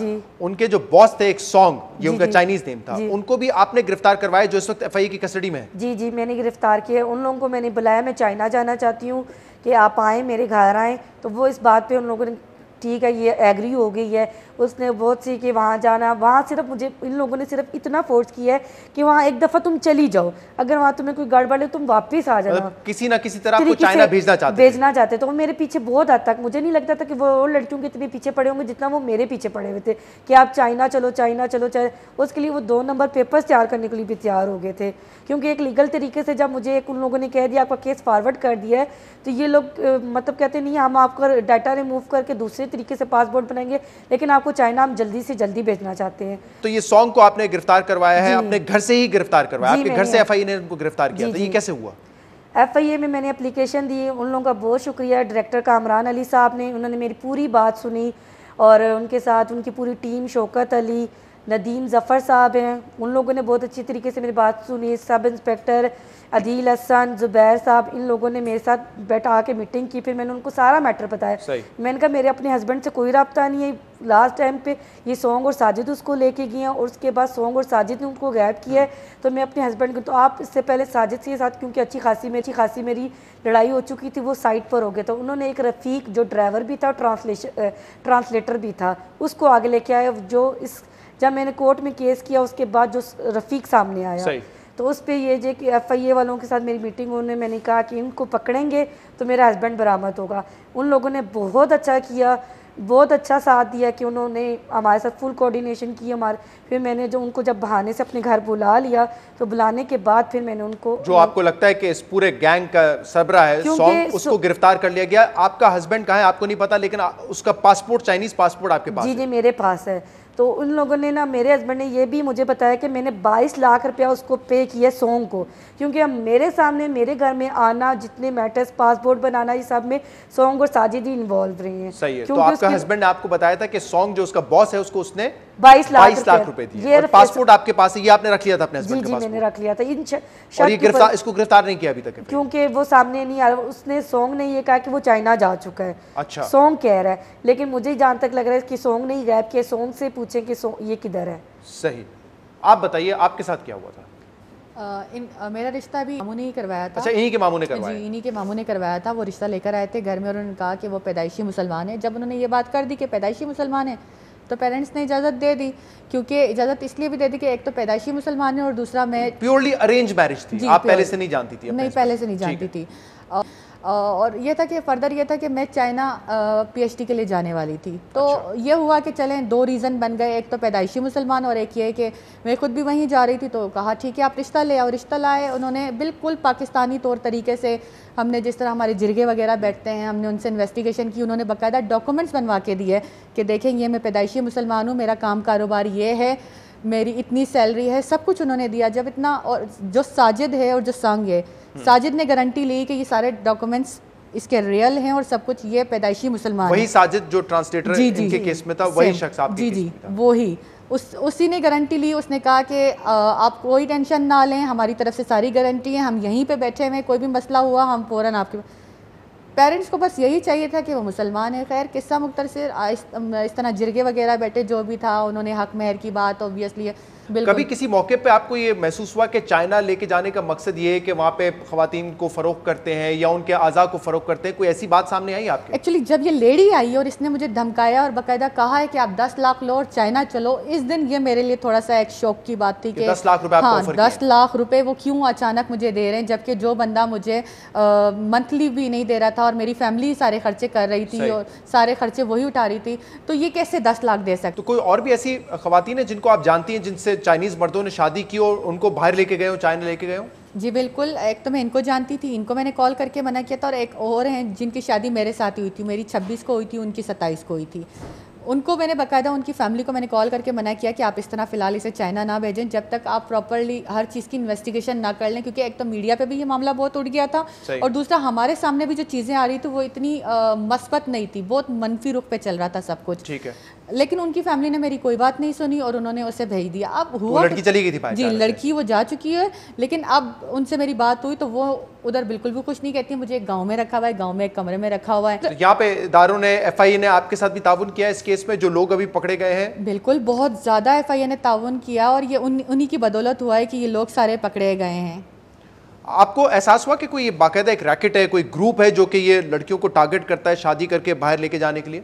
उनके जो बॉस थे एक सॉन्ग, ये उनका चाइनीज नेम था, उनको भी आपने गिरफ्तार करवाया जो इस वक्त FIA की कस्टडी में है? जी जी, मैंने गिरफ्तार किया। उन लोगों को मैंने बुलाया, मैं चाइना जाना चाहती हूँ कि आप आएँ, मेरे घर आएँ। तो वो इस बात पे उन लोगों ने ठीक है ये एग्री हो गई है, उसने बहुत सी कि वहाँ जाना, वहाँ सिर्फ मुझे इन लोगों ने सिर्फ इतना फोर्स किया है कि वहाँ एक दफ़ा तुम चली जाओ, अगर वहाँ तुम्हें कोई गड़बड़ है तुम वापस आ जाना। किसी ना किसी तरह आपको चाइना भेजना चाहते तो वो मेरे पीछे बहुत हद तक, मुझे नहीं लगता था कि वो लड़कियों के इतने पीछे पड़े होंगे जितना वो मेरे पीछे पड़े हुए थे कि आप चाइना चलो, चाइना चलो, उसके लिए वो 2 नंबर पेपर्स तैयार करने के लिए भी तैयार हो गए थे, क्योंकि एक लीगल तरीके से जब मुझे उन लोगों ने कह दिया आपका केस फॉरवर्ड कर दिया है, तो ये लोग मतलब कहते नहीं हम आपका डाटा रिमूव करके दूसरे तरीके से पासपोर्ट बनाएंगे, लेकिन आपको चाइना हम जल्दी से जल्दी भेजना चाहते हैं। तो ये सॉन्ग को आपने गिरफ्तार करवाया है, अपने घर से ही गिरफ्तार करवाया, आपके घर से एफआईए ने उनको गिरफ्तार किया, तो ये कैसे हुआ? एफआईए में मैंने एप्लीकेशन दी, उन लोगों का बहुत शुक्रिया, डायरेक्टर कामरान अली साहब ने, उन्होंने मेरी पूरी बात सुनी और उनके साथ उनकी पूरी टीम, शौकत अली, नदीम ज़फ़र साहब हैं, उन लोगों ने बहुत अच्छी तरीके से मेरी बात सुनी, सब इंस्पेक्टर अदील हसन, ज़ुबैर साहब, इन लोगों ने मेरे साथ बैठा के मीटिंग की, फिर मैंने उनको सारा मैटर बताया। मैंने कहा मेरे अपने हस्बैंड से कोई रब्ता नहीं है, लास्ट टाइम पे ये सोंग और साजिद उसको लेके गए हैं और उसके बाद सोंग और साजिद ने उनको गायब किया है, तो मैं अपने हस्बैंड को, तो आप इससे पहले साजिद के साथ क्योंकि अच्छी खासी मेरी लड़ाई हो चुकी थी, वो साइड पर हो गए, तो उन्होंने एक रफ़ीक जो ड्राइवर भी था, ट्रांसलेटर भी था, उसको आगे लेके आया, जो इस जब मैंने कोर्ट में केस किया उसके बाद जो रफ़ीक सामने आया, तो उस पर ये जो कि एफआईए वालों के साथ मेरी मीटिंग होने, मैंने कहा कि इनको पकड़ेंगे तो मेरा हस्बैंड बरामद होगा। उन लोगों ने बहुत अच्छा किया, बहुत अच्छा साथ दिया कि उन्होंने हमारे साथ फुल कोऑर्डिनेशन की हमारे। फिर मैंने जो उनको जब बहाने से अपने घर बुला लिया, तो बुलाने के बाद फिर मैंने उनको, जो आपको लगता है कि इस पूरे गैंग का सरबरा है सॉन्ग, उसको गिरफ्तार कर लिया गया। आपका हस्बैंड कहाँ है आपको नहीं पता, लेकिन उसका पासपोर्ट, चाइनीज पासपोर्ट आपके पास? जी मेरे पास है। तो उन लोगों ने ना, मेरे हस्बैंड ने ये भी मुझे बताया कि मैंने 22 लाख रुपया उसको पे किया सॉन्ग को, क्योंकि अब मेरे सामने मेरे घर में आना, जितने मैटर्स, पासपोर्ट बनाना, ये सब में सॉन्ग और साजिद ही इन्वॉल्व रहे हैं। सही है। तो आपका हस्बैंड ने आपको बताया था कि सॉन्ग जो उसका बॉस है उसको उसने 22 लाख रुपए दिए और पासपोर्ट आपके पास है, ये आपने रख लिया था अपने हस्बैंड के पास? जी मैंने रख लिया था। और ये इसको गिरफ्तार नहीं किया अभी तक? क्योंकि वो सामने नहीं आ रहा, उसने सॉन्ग ने ये कहा कि वो चाइना जा चुका है। अच्छा, सॉन्ग कह रहा है, लेकिन मुझे जहाँ तक लग रहा है कि सॉन्ग नहीं गायब किया, सॉन्ग से पूछे कि ये किधर है। सही। आप बताइए आपके साथ क्या हुआ था? मेरा रिश्ता भी मामू ने ही करवाया था। अच्छा, इन्हीं के मामू ने करवाया? जी, इन्हीं के मामू ने करवाया था। वो रिश्ता लेकर आए थे घर में और उन्होंने कहा कि वो पैदाइशी मुसलमान है। जब उन्होंने ये बात कर दी कि पैदाइशी मुसलमान है, तो पेरेंट्स ने इजाज़त दे दी, क्योंकि इजाज़त इसलिए भी दे दी कि एक तो पैदाइशी मुसलमान है और दूसरा मैं, प्योरली अरेंज मैरिज थी, आप पहले से नहीं जानती थी? नहीं, पहले से नहीं जानती थी। और ये था कि फर्दर ये था कि मैं चाइना पीएचडी के लिए जाने वाली थी। तो ये हुआ कि चलें, 2 रीज़न बन गए, एक तो पैदाइशी मुसलमान और एक ये कि मैं खुद भी वहीं जा रही थी। तो कहा ठीक है आप रिश्ता ले आओ। रिश्ता लाए उन्होंने, बिल्कुल पाकिस्तानी तौर तरीके से, हमने जिस तरह हमारे जिरगे वगैरह बैठते हैं, हमने उनसे इन्वेस्टिगेशन की, उन्होंने बाकायदा डॉक्यूमेंट्स बनवा के दिए कि देखें ये मैं पैदाइशी मुसलमान हूँ, मेरा काम कारोबार ये है, मेरी इतनी सैलरी है, सब कुछ उन्होंने दिया। जब इतना, और जो साजिद है और जो संग है, साजिद ने गारंटी ली कि ये सारे डॉक्यूमेंट्स इसके रियल हैं और सब कुछ, ये पैदाइशी मुसलमान। वही साजिद जो ट्रांसलेटर इनके केस में था, वही शख्स आपके केस में था? वही, उसी ने गारंटी ली। उसने कहा कि आप कोई टेंशन ना लें, हमारी तरफ से सारी गारंटी है, हम यहीं पे बैठे हुए, कोई भी मसला हुआ हम फ़ौरन आपके। पेरेंट्स को बस यही चाहिए था कि वो मुसलमान है। खैर किस्सा मुख्तसर, इस तरह जिरगे वगैरह बैठे, जो भी था, उन्होंने हक महर की बात ऑब्वियसली। कभी किसी मौके पे आपको ये महसूस हुआ कि चाइना लेके जाने का मकसद ये है कि वहाँ पे ख़वातीन को फ़रोख्त करते हैं या उनके आज़ा को फ़रोख्त करते हैं? कोई ऐसी बात सामने आई आपके? एक्चुअली जब ये लेडी आई और इसने मुझे धमकाया और बाकायदा कहा है कि आप 10 लाख लो और चाइना चलो, इस दिन ये मेरे लिए थोड़ा सा एक शौक की बात थी कि 10 लाख रुपए, हाँ 10 लाख रुपए वो क्यों अचानक मुझे दे रहे हैं, जबकि जो बंदा मुझे मंथली भी नहीं दे रहा था और मेरी फैमिली सारे खर्चे कर रही थी और सारे खर्चे वही उठा रही थी, तो ये कैसे 10 लाख दे सकते? तो कोई और भी ऐसी ख़वातीन है जिनको आप जानती हैं जिनसे चाइनीज़ मर्दों ने शादी की और उनको बाहर लेके गए हो, चाइना लेके गए हो? जी बिल्कुल। एक तो मैं इनको जानती थी, इनको मैंने कॉल करके मना किया था, और एक और हैं जिनकी शादी मेरे साथ ही हुई थी। मेरी 26 को हुई थी, उनकी 27 को हुई थी। उनको मैंने बाकायदा, उनकी फैमिली को मैंने कॉल करके मना किया कि आप इस तरह फ़िलहाल इसे चाइना ना भेजें जब तक आप प्रॉपर्ली हर चीज़ की इन्वेस्टिगेशन ना कर लें, क्योंकि एक तो मीडिया पे भी ये मामला बहुत उठ गया था और दूसरा हमारे सामने भी जो चीज़ें आ रही थी वो इतनी मस्बत नहीं थी, बहुत मनफी रुख पे चल रहा था सब कुछ। ठीक है। लेकिन उनकी फैमिली ने मेरी कोई बात नहीं सुनी और उन्होंने उसे भेज दिया। अब हुआ, लड़की चली गई थी? जी लड़की वो जा चुकी है, लेकिन अब उनसे मेरी बात हुई तो वो उधर बिल्कुल भी कुछ नहीं कहती। मुझे एक गांव में रखा हुआ है, गांव में एक कमरे में रखा हुआ है। तो यहाँ पे इदारों ने, एफआईए ने आपके साथ भी ताउन किया इस केस में, जो लोग अभी पकड़े गए हैं? बिल्कुल, बहुत ज़्यादा एफआईए ने ताउन किया और ये उन्हीं की बदौलत हुआ है कि ये लोग सारे पकड़े गए हैं। आपको एहसास हुआ कि कोई ये बाकायदा एक रैकेट है, कोई ग्रुप है जो कि ये लड़कियों को टारगेट करता है शादी करके बाहर लेके जाने के लिए?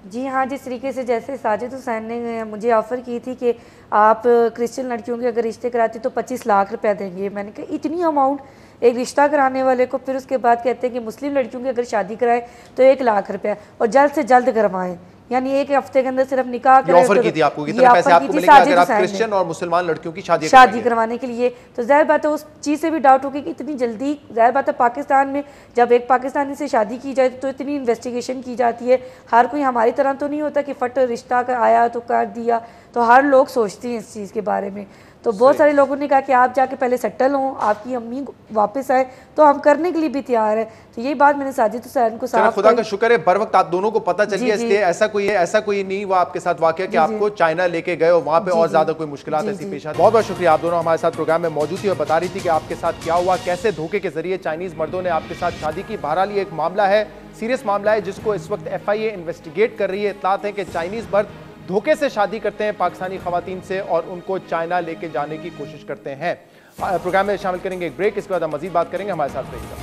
जी हाँ, जिस तरीके से जैसे साजिद हुसैन ने मुझे ऑफ़र की थी कि आप क्रिश्चियन लड़कियों के अगर रिश्ते कराती तो 25 लाख रुपया देंगे। मैंने कहा इतनी अमाउंट एक रिश्ता कराने वाले को, फिर उसके बाद कहते हैं कि मुस्लिम लड़कियों की अगर शादी कराए तो 1 लाख रुपया और जल्द से जल्द करवाएं, यानी 1 हफ्ते के अंदर सिर्फ निकाह ये ऑफर की थी आपको, कितने पैसे आपको मिलेंगे अगर आप क्रिश्चियन और मुसलमान लड़कियों की शादी करवाने के लिए। तो जाहिर बात है उस चीज़ से भी डाउट होगी कि इतनी जल्दी, जाहिर बात है पाकिस्तान में जब एक पाकिस्तानी से शादी की जाए तो इतनी इन्वेस्टिगेशन की जाती है। हर कोई हमारी तरह तो नहीं होता कि फट रिश्ता आया तो कर दिया, तो हर लोग सोचते हैं इस चीज़ के बारे में। तो बहुत सारे लोगों ने कहा कि आप जाके पहले सेटल हों, आपकी अम्मी वापस आए, तो हम करने के लिए भी तैयार है। तो यही बात मैंने साजिद हुसैन को साफ, खुदा का शुक्र है बर वक्त आप दोनों को पता चल गया, इसलिए ऐसा कोई नहीं हुआ आपके साथ वाकया कि आपको चाइना लेके गए और वहां पे और ज्यादा कोई मुश्किलात ऐसी पेश आई। बहुत बहुत शुक्रिया, आप दोनों हमारे साथ प्रोग्राम में मौजूद थी और बता रही थी कि आपके साथ क्या हुआ, कैसे धोखे के जरिए चाइनीज मर्दों ने आपके साथ शादी की। बहरहाल ये एक मामला है, सीरियस मामला है, जिसको इस वक्त FIA इन्वेस्टिगेट कर रही है। इत्तलात है कि चाइनीज मर्द धोखे से शादी करते हैं पाकिस्तानी खवातीन से और उनको चाइना लेके जाने की कोशिश करते हैं। प्रोग्राम में शामिल करेंगे एक ब्रेक, इसके बाद हम मजीद बात करेंगे, हमारे साथ रहिएगा।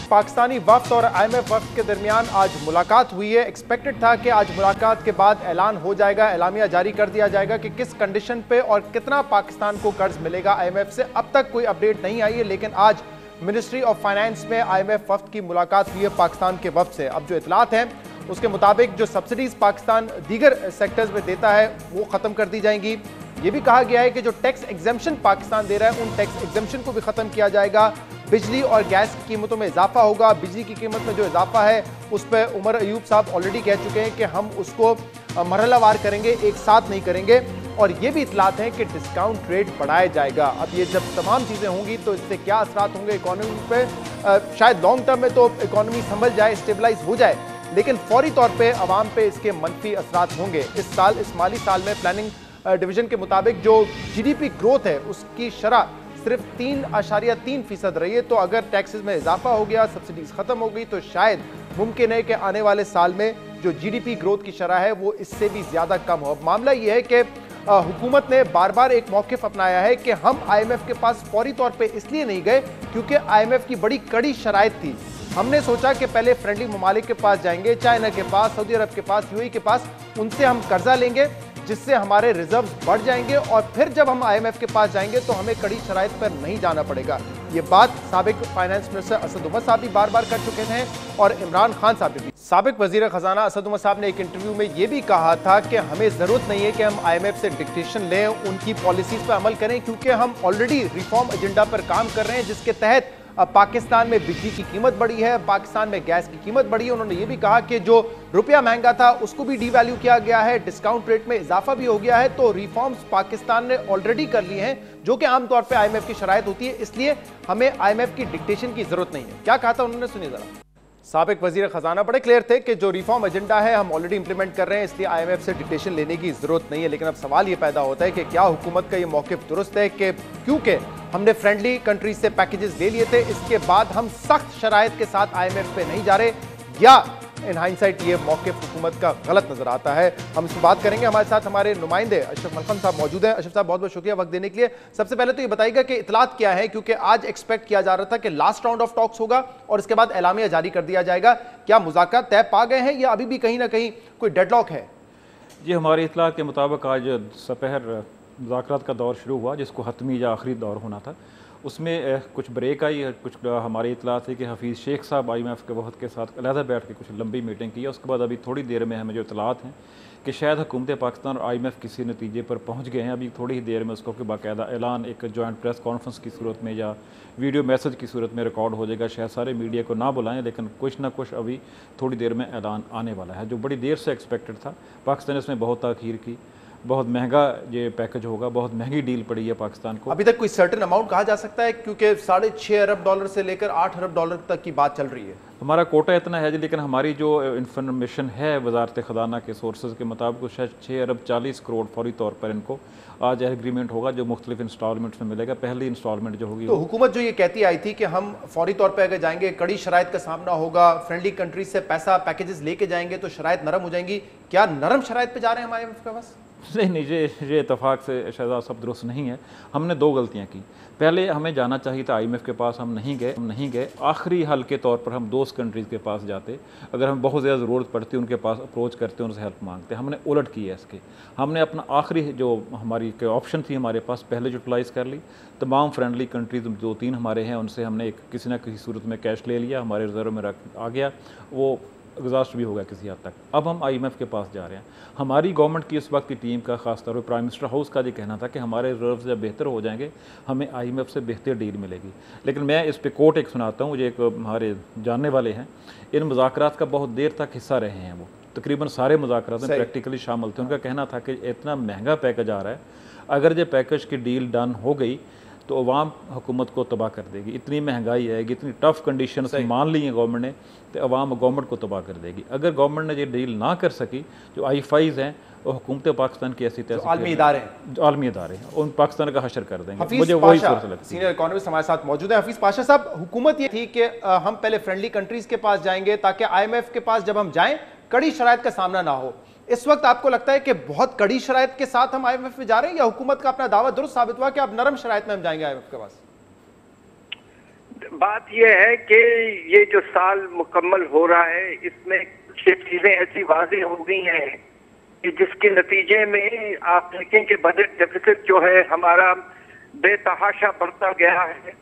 पाकिस्तानी वफ्द और IMF वफ्द के दरमियान आज मुलाकात हुई है। एक्सपेक्टेड था कि आज मुलाकात के बाद ऐलान हो जाएगा, एलामिया जारी कर दिया जाएगा कि किस कंडीशन पे और कितना पाकिस्तान को कर्ज मिलेगा IMF से। अब तक कोई अपडेट नहीं आई है, लेकिन आज मिनिस्ट्री ऑफ फाइनेंस में IMF वफ्द की मुलाकात हुई है पाकिस्तान के वफ्द से। अब जो इतलात हैं उसके मुताबिक जो सब्सिडीज पाकिस्तान दीगर सेक्टर्स में देता है वो ख़त्म कर दी जाएंगी। ये भी कहा गया है कि जो टैक्स एग्जेम्पशन पाकिस्तान दे रहा है उन टैक्स एग्जेम्पशन को भी ख़त्म किया जाएगा। बिजली और गैस की कीमतों में इजाफा होगा। बिजली की कीमत में जो इजाफा है उस पर उमर अयूब साहब ऑलरेडी कह चुके हैं कि हम उसको मरहलावार करेंगे, एक साथ नहीं करेंगे। और ये भी इतलात है कि डिस्काउंट रेट बढ़ाया जाएगा। अब ये जब तमाम चीज़ें होंगी तो इससे क्या असरात होंगे इकोनॉमी पे, शायद लॉन्ग टर्म में तो इकोनॉमी संभल जाए, स्टेबलाइज हो जाए, लेकिन फौरी तौर पे अवाम पे इसके मनफी असरात होंगे। इस साल, इस माली साल में प्लानिंग डिवीजन के मुताबिक जो GDP ग्रोथ है उसकी शरह सिर्फ 3.3% रही है। तो अगर टैक्सेस में इजाफा हो गया, सब्सिडीज खत्म हो गई, तो शायद मुमकिन है कि आने वाले साल में जो GDP ग्रोथ की शरह है वो इससे भी ज्यादा कम हो। मामला ये है कि हुकूमत ने बार बार एक मौक़िफ़ अपनाया है कि हम IMF के पास फौरी तौर पे इसलिए नहीं गए क्योंकि IMF की बड़ी कड़ी शराइत थी। हमने सोचा कि पहले फ्रेंडली ममालिक के पास जाएंगे, चाइना के पास, सऊदी अरब के पास, UAE के पास, उनसे हम कर्जा लेंगे जिससे हमारे रिजर्व्स बढ़ जाएंगे और फिर जब हम IMF के पास जाएंगे तो हमें कड़ी शराइत पर नहीं जाना पड़ेगा। ये बात साबिक फाइनेंस मिनिस्टर असद उमर साहब भी बार बार कर चुके थे और इमरान खान साहब भी। साबिक वजीर खजाना असद उमर साहब ने एक इंटरव्यू में ये भी कहा था कि हमें ज़रूरत नहीं है कि हम IMF से डिक्टेशन लें, उनकी पॉलिसीज़ पर अमल करें, क्योंकि हम ऑलरेडी रिफॉर्म एजेंडा पर काम कर रहे हैं जिसके तहत पाकिस्तान में बिजली की कीमत बढ़ी है, पाकिस्तान में गैस की कीमत बढ़ी है। उन्होंने ये भी कहा कि जो रुपया महंगा था उसको भी डीवैल्यू किया गया है, डिस्काउंट रेट में इजाफा भी हो गया है। तो रिफॉर्म्स पाकिस्तान ने ऑलरेडी कर लिए हैं जो कि आमतौर पर IMF की शराइत होती है, इसलिए हमें IMF की डिक्टेशन की जरूरत नहीं है। क्या कहा था उन्होंने, सुनिए जरा। साबिक वजीर खजाना बड़े क्लियर थे कि जो रिफॉर्म एजेंडा है हम ऑलरेडी इंप्लीमेंट कर रहे हैं, इसलिए IMF से डिक्टेशन लेने की जरूरत नहीं है। लेकिन अब सवाल ये पैदा होता है कि क्या हुकूमत का ये मौक़िफ़ दुरुस्त है कि क्योंकि हमने फ्रेंडली कंट्रीज से पैकेजेस ले लिए थे, इसके बाद हम सख्त शराइत के साथ IMF पे नहीं जा रहे, या इन हाइंडसाइट ये मौक़िफ़ हुकूमत का गलत नजर आता है। हम इस पर बात करेंगे। हमारे साथ हमारे नुमाइंदे अशरफ मलखन साहब मौजूद हैं। अशरफ साहब बहुत बहुत शुक्रिया वक्त देने के लिए। सबसे पहले तो ये बताइएगा कि इतलात क्या है, क्योंकि आज एक्सपेक्ट किया जा रहा था कि लास्ट राउंड ऑफ टॉक्स होगा और इसके बाद एलामिया जारी कर दिया जाएगा। क्या मुज़ाकरात तय पा गए हैं या अभी भी कहीं ना कहीं कोई डेडलॉक है? जी, हमारी इतलात के मुताबिक आज दोपहर मुज़ाकरात का दौर शुरू हुआ जिसको हतमी या आखिरी दौर होना था। उसमें कुछ ब्रेक आई, कुछ हमारी इतला थी कि हफीज़ शेख साहब IMF के वफद के साथ अलहदा बैठ के कुछ लंबी मीटिंग की। उसके बाद अभी थोड़ी देर में हमें जो इतलात हैं कि शायद हुकूमत पाकिस्तान और IMF किसी नतीजे पर पहुंच गए हैं। अभी थोड़ी ही देर में उसको कि बाकायदा ऐलान एक जॉइंट प्रेस कॉन्फ्रेंस की सूरत में या वीडियो मैसेज की सूरत में रिकॉर्ड हो जाएगा। शायद सारे मीडिया को ना बुलाएं, लेकिन कुछ ना कुछ अभी थोड़ी देर में ऐलान आने वाला है, जो बड़ी देर से एक्सपेक्टेड था। पाकिस्तान ने इसमें बहुत ताख़ीर की, बहुत महंगा ये पैकेज होगा, बहुत महंगी डील पड़ी है पाकिस्तान को। अभी तक कोई सर्टेन अमाउंट कहा जा सकता है, क्योंकि $6.5 अरब से लेकर $8 अरब तक की बात चल रही है। हमारा कोटा इतना है जी, लेकिन हमारी जो इन्फॉर्मेशन है वजारत ख़जाना के सोर्सेज के मुताबिक शायद 6 अरब 40 करोड़ फौरी तौर पर इनको आज एग्रीमेंट होगा, जो मुख्तलिफ इंस्टॉलमेंट्स में मिलेगा। पहली इंस्टॉलमेंट जो होगी, तो हुकूमत जो ये कहती आई थी कि हम फौरी तौर पर अगर जाएंगे, कड़ी शराइत का सामना होगा, फ्रेंडली कंट्रीज से पैसा पैकेजेस लेके जाएंगे तो शराइत नरम हो जाएंगी। क्या नरम शराइत पे जा रहे हैं हम IMF के पास? नहीं, ये इतफाक़ से शहजाद साहब दुरुस्त नहीं है। हमने 2 गलतियाँ की। पहले हमें जाना चाहिए था IMF के पास, हम नहीं गए। आखिरी हल के तौर पर हम दोस्त कंट्रीज़ के पास जाते, अगर हम बहुत ज़्यादा ज़रूरत पड़ती उनके पास अप्रोच करते, उनसे हेल्प मांगते। हमने उलट की है इसके। हमने अपना आखिरी जो हमारी ऑप्शन थी हमारे पास पहले यूटिलाइज़ कर ली। तमाम फ्रेंडली कंट्रीज़ 2-3 हमारे हैं, उनसे हमने किसी न किसी सूरत में कैश ले लिया, हमारे रिजर्व में आ गया, वो एग्जॉस्ट भी हो गया किसी हद तक। अब हम IMF के पास जा रहे हैं। हमारी गवर्नमेंट की इस वक्त की टीम का खास तौर पर प्राइम मिनिस्टर हाउस का ये कहना था कि हमारे रिजर्व जब बेहतर हो जाएंगे हमें IMF से बेहतर डील मिलेगी। लेकिन मैं इस पे कोट एक सुनाता हूँ, मुझे एक हमारे जानने वाले हैं, इन मुज़ाकरात का बहुत देर तक हिस्सा रहे हैं, वो तकरीबन सारे मुज़ाकरात में प्रैक्टिकली शामिल थे। उनका कहना था कि इतना महंगा पैकेज आ रहा है, अगर ये पैकेज की डील डन हो गई तो अवाम हुकूमत को तबाह कर देगी। इतनी महंगाई आएगी, इतनी टफ कंडीशन मान ली हैं गवर्नमेंट ने, तो अवाम गवर्नमेंट को तबाह कर देगी। अगर गवर्नमेंट ने ये डील ना कर सकी, जो I5s हैं वो हुकूमत पाकिस्तान की ऐसी तैसी आलमी इदारे हैं, उन पाकिस्तान का हशर कर देंगे। मुझे वही सोच लगती है। सीनियर इकोनॉमिस्ट हमारे साथ मौजूद है। हफीज पाशा साहब, हुकूमत ये थी कि हम पहले फ्रेंडली कंट्रीज के पास जाएंगे ताकि IMF के पास जब हम जाएं कड़ी शराइत का सामना ना हो। इस वक्त आपको लगता है कि बहुत कड़ी शराइत के साथ हम IMF में जा रहे हैं, या हुकूमत का अपना दावा दुरुस्त साबित हुआ कि अब नरम शराइत में हम जाएंगे IMF के पास? बात यह है कि ये जो साल मुकम्मल हो रहा है, इसमें कुछ चीजें ऐसी वाज़ेह हो गई हैं कि जिसके नतीजे में आप देखें कि बजट डेफिसिट जो है हमारा बेतहाशा बढ़ता गया है,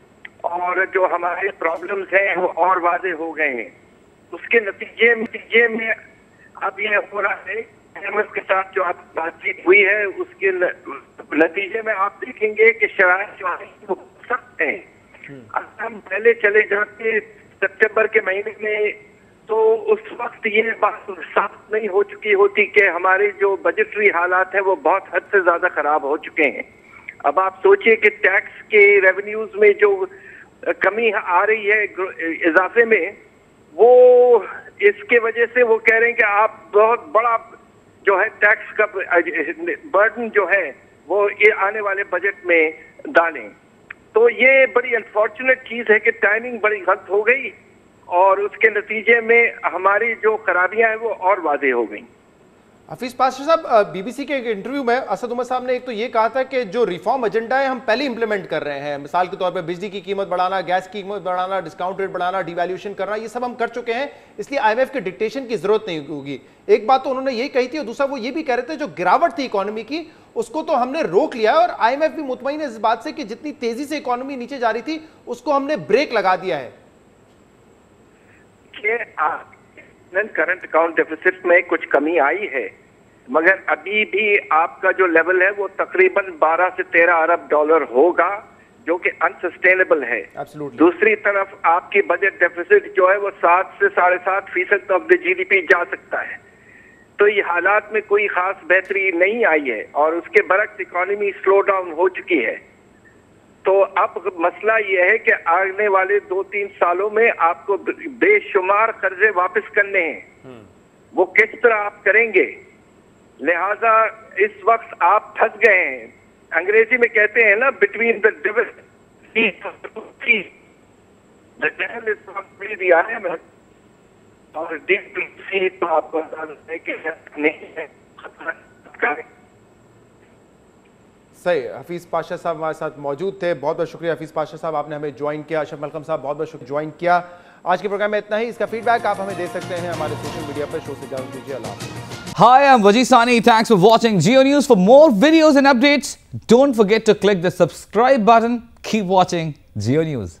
और जो हमारे प्रॉब्लम्स हैं वो और वाज़ेह हो गए हैं। उसके नतीजे में अब यह हो रहा है IMF के साथ जो आप बातचीत हुई है, उसके नतीजे में आप देखेंगे कि शराइत जो है वो सख्त हैं। अगर हम पहले चले जाते सितंबर के महीने में, तो उस वक्त ये बात साफ नहीं हो चुकी होती कि हमारे जो बजटरी हालात हैं वो बहुत हद से ज्यादा खराब हो चुके हैं। अब आप सोचिए कि टैक्स के रेवेन्यूज में जो कमी आ रही है इजाफे में, वो इसके वजह से वो कह रहे हैं कि आप बहुत बड़ा जो है टैक्स का बर्डन जो है वो ये आने वाले बजट में डालें। तो ये बड़ी अनफॉर्चुनेट चीज है कि टाइमिंग बड़ी गलत हो गई, और उसके नतीजे में हमारी जो खराबियां हैं वो और वाज़ेह हो गई। हफीज पाशा साहब, BBC के एक इंटरव्यू में असद उमर साहब ने एक तो ये कहा था कि जो रिफॉर्म एजेंडा है हम पहले इंप्लीमेंट कर रहे हैं। मिसाल के तौर पे बिजली की कीमत बढ़ाना, गैस की कीमत बढ़ाना, डिस्काउंट रेट बढ़ाना, डिवैल्यूएशन करना, ये सब हम कर चुके हैं, इसलिए IMF के डिक्टेशन की जरूरत नहीं होगी। एक बात तो उन्होंने ये कही थी, और दूसरा वो ये भी कह रहे थे जो गिरावट थी इकोनॉमी की उसको तो हमने रोक लिया, और IMF भी मुतमईन है इस बात से कि जितनी तेजी से इकोनॉमी नीचे जा रही थी उसको हमने ब्रेक लगा दिया है। करंट अकाउंट डेफिसिट में कुछ कमी आई है, मगर अभी भी आपका जो लेवल है वो तकरीबन 12 से 13 अरब डॉलर होगा, जो कि अनसस्टेनेबल है। दूसरी तरफ आपकी बजट डेफिसिट जो है वो 7 से 7.5% ऑफ द GDP जा सकता है। तो ये हालात में कोई खास बेहतरी नहीं आई है, और उसके बरक्स इकोनॉमी स्लो डाउन हो चुकी है। तो अब मसला यह है कि आने वाले 2-3 सालों में आपको बेशुमार कर्जे वापस करने हैं, वो किस तरह आप करेंगे? लिहाजा इस वक्त आप फंस गए हैं। अंग्रेजी में कहते हैं ना, बिटवीन द डेविल और डीप सी, तो आपको नहीं है। सही। हफीज पाशा साहब हमारे साथ मौजूद थे, बहुत बहुत शुक्रिया हफीज पाशा साहब, आपने हमें ज्वाइन किया। अशरफ मलकम साहब बहुत बहुत शुक्रिया ज्वाइन किया। आज के प्रोग्राम में इतना ही। इसका फीडबैक आप हमें दे सकते हैं हमारे सोशल मीडिया पर। शो से इजाजत दीजिए, अल्लाह हाफ़िज़। Hi, I'm Wajid Sani. Thanks for watching Geo News. For more videos and updates, don't forget to click the subscribe button. Keep watching Geo News.